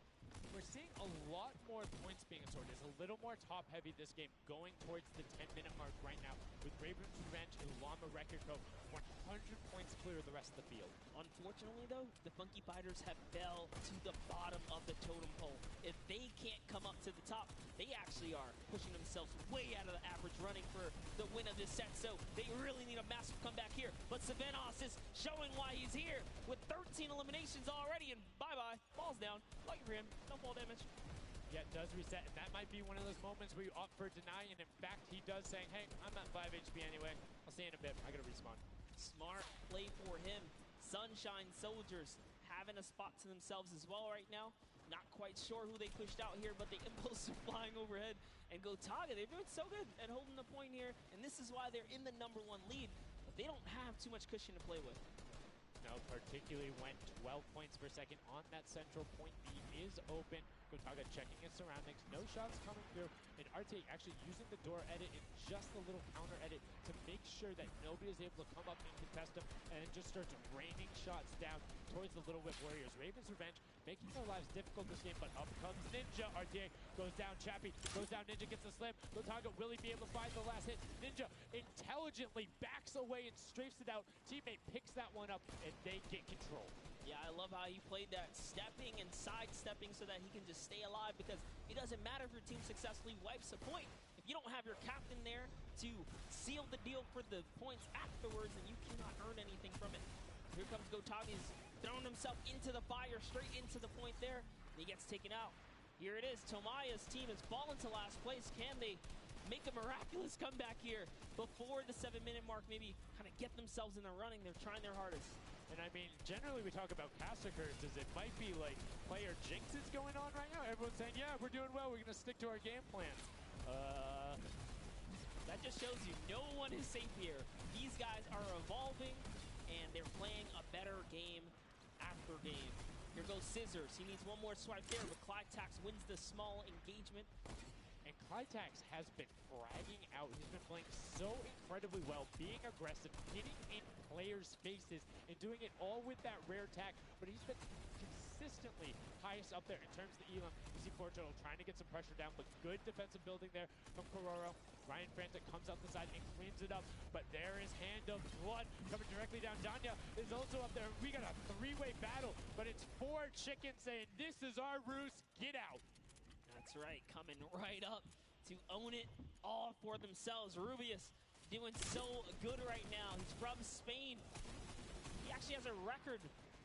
We're seeing a lot more points being assorted. It's a little more top-heavy this game, going towards the 10-minute mark right now, with Ravens Revenge and Llama Record Co. 100 points clear of the rest of the field. Unfortunately, though, the Funky Fighters have fell to the bottom of the totem pole. If they can't come up to the top, they actually are pushing themselves way out of the average, running for the win of this set. So they really need a massive comeback here. But Savenos is showing why he's here with 13 eliminations already, and bye-bye, falls down. Lucky for him, no fall damage. Yeah, it does reset, and that might be one of those moments where you opt for deny, and in fact, he does saying, hey, I'm at 5 HP anyway. I'll see you in a bit. I gotta respawn. Smart play for him. Sunshine Soldiers having a spot to themselves as well right now. Not quite sure who they pushed out here, but the Impulse are flying overhead. And Gotaga, they're doing so good at holding the point here, and this is why they're in the #1 lead, but they don't have too much cushion to play with. No, particularly when 12 points per second on that central point. B is open. Gotaga checking his surroundings. No shots coming through. And RTA actually using the door edit and just a little counter edit to make sure that nobody is able to come up and contest him, and it just starts raining shots down towards the Little Whip Warriors. Ravens Revenge making their lives difficult this game, but up comes Ninja. RTA goes down. Chappie goes down. Ninja gets the slam. Gotaga, will he be able to find the last hit? Ninja intelligently backs away and strafes it out. Teammate picks that one up, and they get control. Yeah, I love how he played that, stepping and sidestepping so that he can just stay alive, because it doesn't matter if your team successfully wipes a point. If you don't have your captain there to seal the deal for the points afterwards, then you cannot earn anything from it. Here comes Gotaga. He's thrown himself into the fire, straight into the point there. He gets taken out. Here it is. Tomaya's team has fallen to last place. Can they make a miraculous comeback here before the 7-minute mark? Maybe kind of get themselves in the running. They're trying their hardest. And I mean, generally we talk about cast occurrences. It might be like player jinxes going on right now. Everyone's saying, yeah, we're doing well. We're going to stick to our game plan. That just shows you no one is safe here. These guys are evolving, and they're playing a better game after game. Here goes Scissors. He needs one more swipe there, but Clytax wins the small engagement. And Clytax has been fragging out. He's been playing so incredibly well, being aggressive, getting in players' faces, and doing it all with that rare attack. But he's been consistently highest up there in terms of the elim. You see Portugal trying to get some pressure down, but good defensive building there from Kororo. Ryan Frantic comes out the side and cleans it up, but there is Hand of Blood coming directly down. Danya is also up there. We got a three-way battle, but it's 4 chickens saying, this is our roost, get out. That's right, coming right up to own it all for themselves. Rubius doing so good right now. He's from Spain. He actually has a record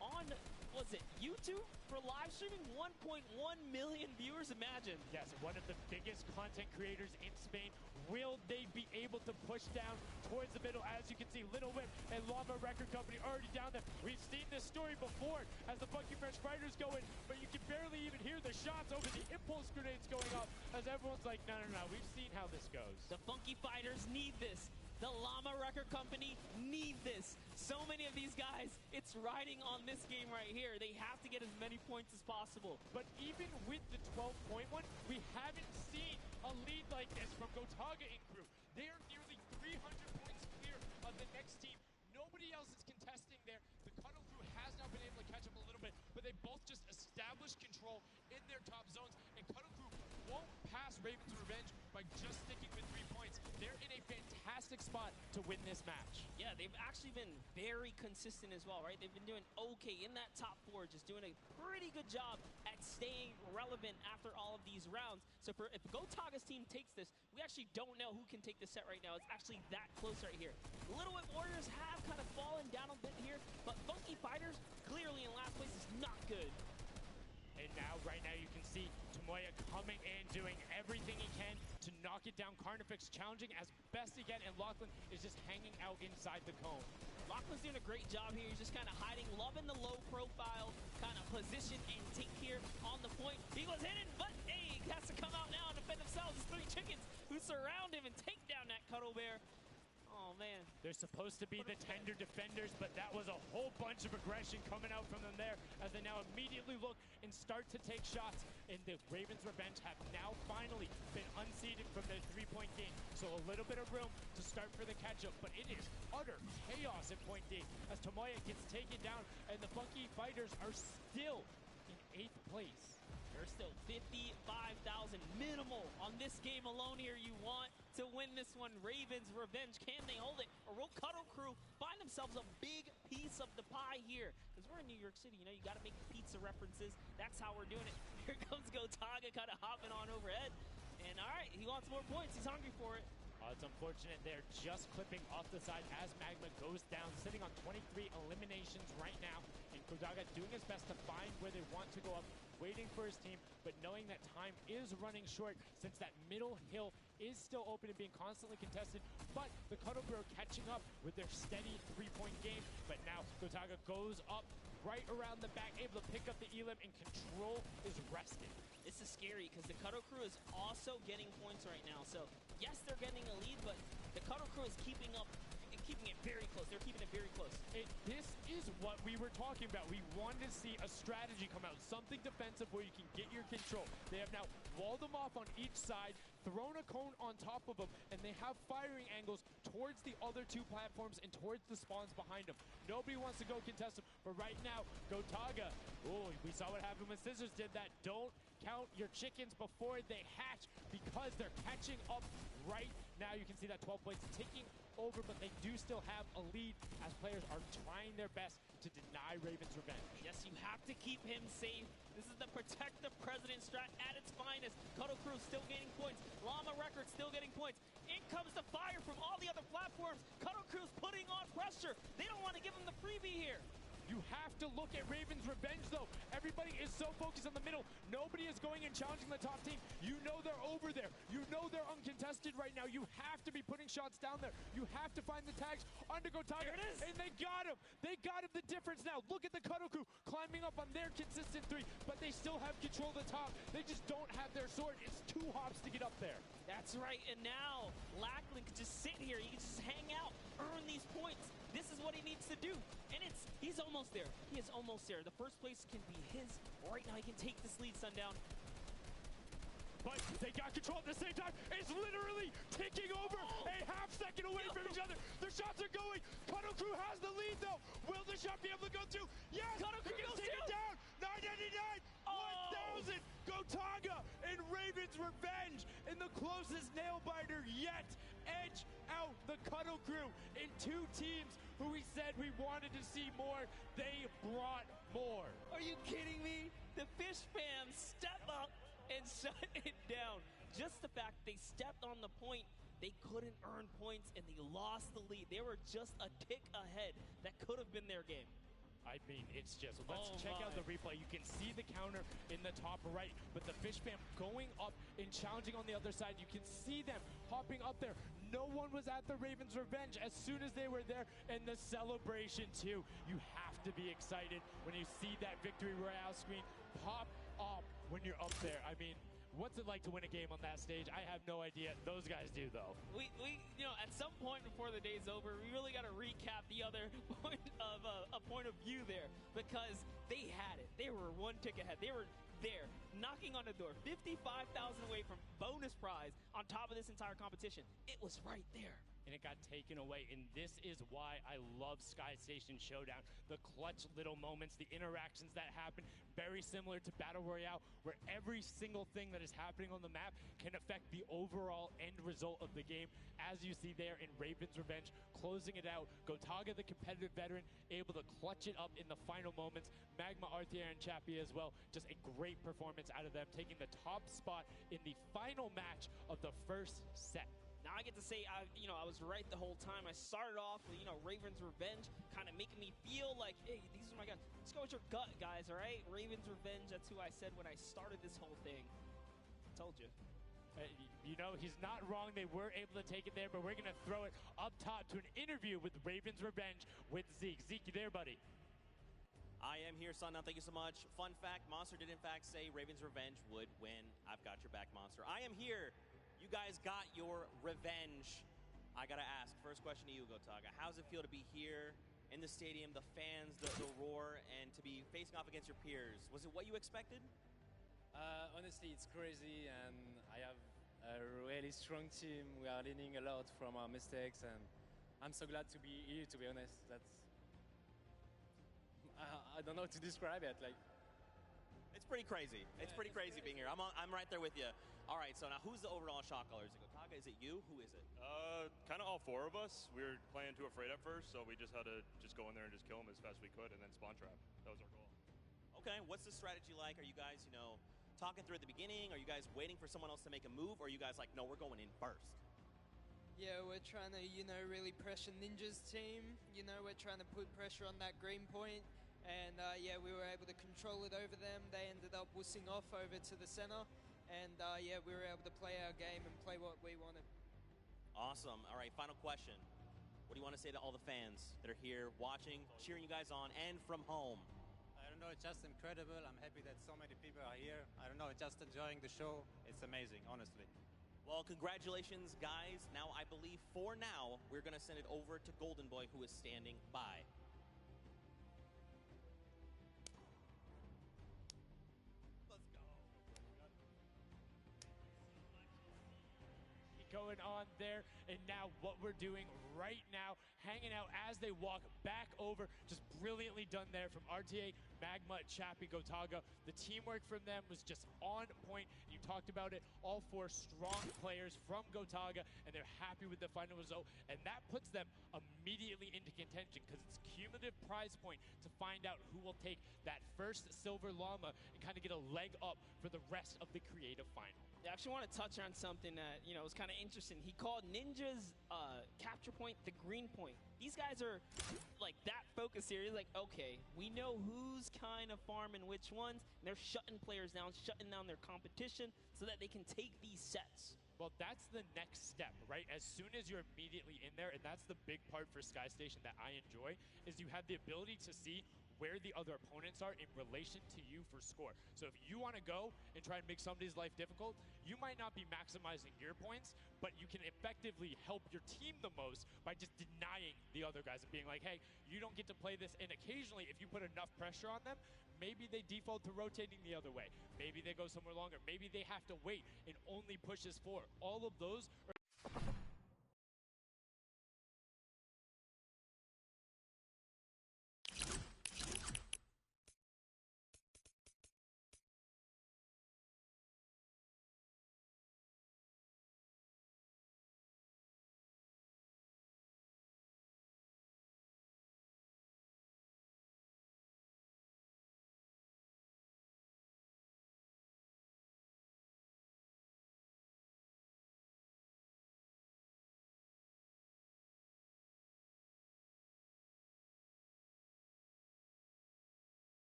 on, was it YouTube for live streaming? 1.1 million viewers, imagine. Yes, one of the biggest content creators in Spain. Will they be able to push down towards the middle? As you can see, Little Whip and Llama Record Company already down there. We've seen this story before as the Funky Fresh Fighters go in, but you can barely even hear the shots over the impulse grenades going up as everyone's like, no, we've seen how this goes. The Funky Fighters need this. The Llama Record Company need this. So many of these guys, it's riding on this game right here. They have to get as many points as possible. But even with the 12-point one, we haven't seen a lead like this from Gotaga and crew. They are nearly 300 points clear of the next team. Nobody else is contesting there. The Cuddle crew has now been able to catch up a little bit, but they both just established control in their top zones, and Cuddle crew won't pass Ravens Revenge by just sticking with 3 points. They're in a fantastic spot to win this match. Yeah, they've actually been very consistent as well, right? They've been doing okay in that top 4, just doing a pretty good job at staying relevant after all of these rounds. So if Gotaga's team takes this, we actually don't know who can take this set right now. It's actually that close right here. Little Whip Warriors have kind of fallen down a bit here, but Funky Fighters clearly in last place is not good. And now, right now, you can see Tomoya coming in, doing everything he can to knock it down. Carnifex challenging as best he can, and Lachlan is just hanging out inside the cone. Lachlan's doing a great job here. He's just kind of hiding, loving the low profile kind of position and take here on the point. He was hidden, but hey, he has to come out now and defend themselves. It's 3 chickens who surround him and take down that Cuddle Bear. Oh, man. They're supposed to be the tender defenders, but that was a whole bunch of aggression coming out from them there as they now immediately look and start to take shots. And the Ravens Revenge have now finally been unseated from their 3-point game. So a little bit of room to start for the catch-up, but it is utter chaos at point D as Tomoya gets taken down, and the Funky Fighters are still in 8th place. There's still 55,000 minimal on this game alone here. You want to win this one. Ravens Revenge, can they hold it? Or will Cuddle crew find themselves a big piece of the pie here? Because we're in New York City, you know, you got to make pizza references. That's how we're doing it. Here comes Gotaga kind of hopping on overhead. And all right, he wants more points. He's hungry for it. It's unfortunate they're just clipping off the side as Magma goes down, sitting on 23 eliminations right now. And Gotaga doing his best to find where they want to go up, waiting for his team, but knowing that time is running short since that middle hill is still open and being constantly contested. But the Cuddle Crew are catching up with their steady three-point game. But now Gotaga goes up right around the back, able to pick up the Elim, and Control is resting. This is scary because the Cuddle Crew is also getting points right now. So yes, they're getting a lead, but the Cuddle Crew is keeping it very close. They're keeping it very close. This is what we were talking about. We wanted to see a strategy come out, something defensive where you can get your control. They have now walled them off on each side, thrown a cone on top of them, and they have firing angles towards the other two platforms and towards the spawns behind them. Nobody wants to go contest them, but right now, Gotaga, oh, we saw what happened when Scissors did that. Don't count your chickens before they hatch because they're catching up right now. You can see that 12 points ticking over, but they do still have a lead as players are trying their best to deny Raven's revenge. Yes, you have to keep him safe. This is the protect the president strat at its finest. Cuddle Crew still gaining points. Llama Records still getting points. In comes the fire from all the other platforms. Cuddle Crew's putting on pressure. They don't want to give him the freebie here. You have to look at Raven's revenge, though. Everybody is so focused on the middle. Nobody is going and challenging the top team. You know they're over there. You know they're uncontested right now. You have to be putting shots down there. You have to find the tags under Gotaga. There it is. And they got him. They got him the difference now. Look at the Cuddle Crew climbing up on their consistent three, but they still have control of the top. They just don't have their sword. It's 2 hops to get up there. That's right, and now Lachlan can just sit here. He can just hang out, earn these points. This is what he needs to do, and he's almost there. He is almost there. The first place can be his. Right now, he can take this lead, Sundown. But they got control at the same time. It's literally ticking over a half second away from each other. The shots are going. Cuddle Crew has the lead, though. Will the shot be able to go through? Yes! Cuddle Crew goes take it down. 999, 1,000. Gotaga and Raven's revenge in the closest nail biter yet. Edge out the Cuddle Crew in 2 teams who we said we wanted to see more. They brought more. Are you kidding me? The Fish fam step up and shut it down. Just the fact they stepped on the point, they couldn't earn points and they lost the lead. They were just a tick ahead. That could have been their game. I mean, it's just, let's check out the replay. You can see the counter in the top right, but the Fish fam going up and challenging on the other side. You can see them hopping up there. No one was at the Ravens' revenge as soon as they were there, and the celebration too. You have to be excited when you see that Victory Royale screen pop up when you're up there. I mean, what's it like to win a game on that stage? I have no idea. Those guys do, though. We you know, at some point before the day's over, we really got to recap the other point of a point of view there, because they had it. They were 1 tick ahead. They were there, knocking on the door, 55,000 away from bonus prize on top of this entire competition. It was right there. And it got taken away, and this is why I love Sky Station Showdown. The clutch little moments, the interactions that happen, very similar to Battle Royale, where every single thing that is happening on the map can affect the overall end result of the game. As you see there in Raven's Revenge, closing it out. Gotaga, the competitive veteran, able to clutch it up in the final moments. Magma, Arthier, and Chappie as well. Just a great performance out of them, taking the top spot in the final match of the first set. Now I get to say, I was right the whole time. I started off with, Raven's Revenge, kind of making me feel like, hey, these are my guys. Let's go with your gut, guys, all right? Raven's Revenge, that's who I said when I started this whole thing. I told you. He's not wrong. They were able to take it there, but we're going to throw it up top to an interview with Raven's Revenge with Zeke. Zeke, you there, buddy? I am here, Sundown. Thank you so much. Fun fact, Monster did in fact say Raven's Revenge would win. I've got your back, Monster. I am here. You guys got your revenge. I gotta ask, first question to you, Gotaga. How does it feel to be here in the stadium, the fans, the roar, and to be facing off against your peers? Was it what you expected? Honestly, it's crazy, and I have a really strong team. We are learning a lot from our mistakes, and I'm so glad to be here, to be honest. I don't know how to describe it. It's pretty crazy. It's pretty crazy being here. I'm right there with you. All right, so now who's the overall shot caller? Is it Gotaga? Is it you? Who is it? Kind of all 4 of us. We were playing too afraid at first, so we just had to just go in there and just kill them as fast as we could, and then spawn trap. That was our goal. Okay, what's the strategy like? Are you guys, talking through at the beginning? Are you guys waiting for someone else to make a move? Or are you guys like, no, we're going in first? Yeah, we're trying to, really pressure Ninja's team. We're trying to put pressure on that green point. And yeah, we were able to control it over them. They ended up wussing off over to the center. And yeah, we were able to play our game and play what we wanted. Awesome. All right, final question. What do you want to say to all the fans that are here watching, cheering you guys on, and from home? I don't know, it's just incredible. I'm happy that so many people are here. I don't know, just enjoying the show. It's amazing, honestly. Well, congratulations, guys. Now, I believe for now, we're going to send it over to Golden Boy, who is standing by. Going on there, and now what we're doing right now, hanging out as they walk back over, just brilliantly done there from RTA, Magma, Chappie, Gotaga. The teamwork from them was just on point. You talked about it, all 4 strong players from Gotaga, and they're happy with the final result, and that puts them immediately into contention because it's cumulative prize point to find out who will take that first silver llama and kind of get a leg up for the rest of the creative final. I actually want to touch on something that, you know, was kind of interesting. He called Ninja's capture point the green point. These guys are like that focused here. He's like, okay, we know who's kind of farming which ones, and they're shutting players down, shutting down their competition so that they can take these sets. Well, that's the next step, right? As soon as you're immediately in there, and that's the big part for Sky Station that I enjoy, is you have the ability to see where the other opponents are in relation to you for score. So if you want to go and try and make somebody's life difficult, you might not be maximizing your points, but you can effectively help your team the most by just denying the other guys and being like, hey, you don't get to play this. And occasionally, if you put enough pressure on them, maybe they default to rotating the other way. Maybe they go somewhere longer. Maybe they have to wait and only push this forward. All of those are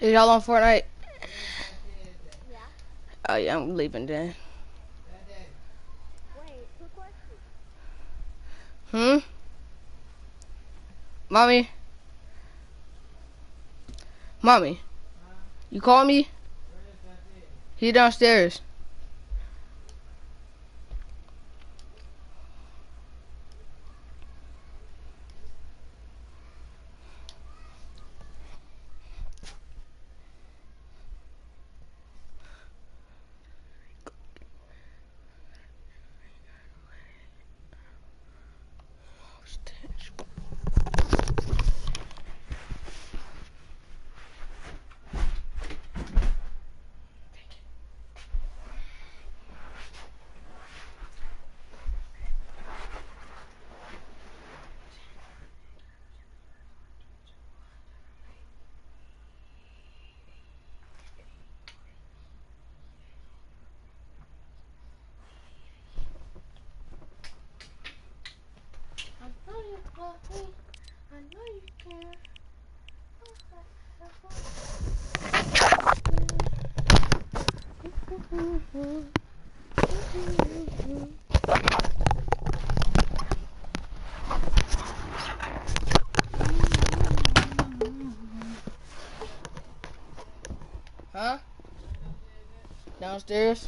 Is y'all on Fortnite? Yeah. Oh yeah, I'm leaving then. Wait, quick question. Mommy? Mommy? You call me? He downstairs. I know you love me. I know you care. Huh? Downstairs?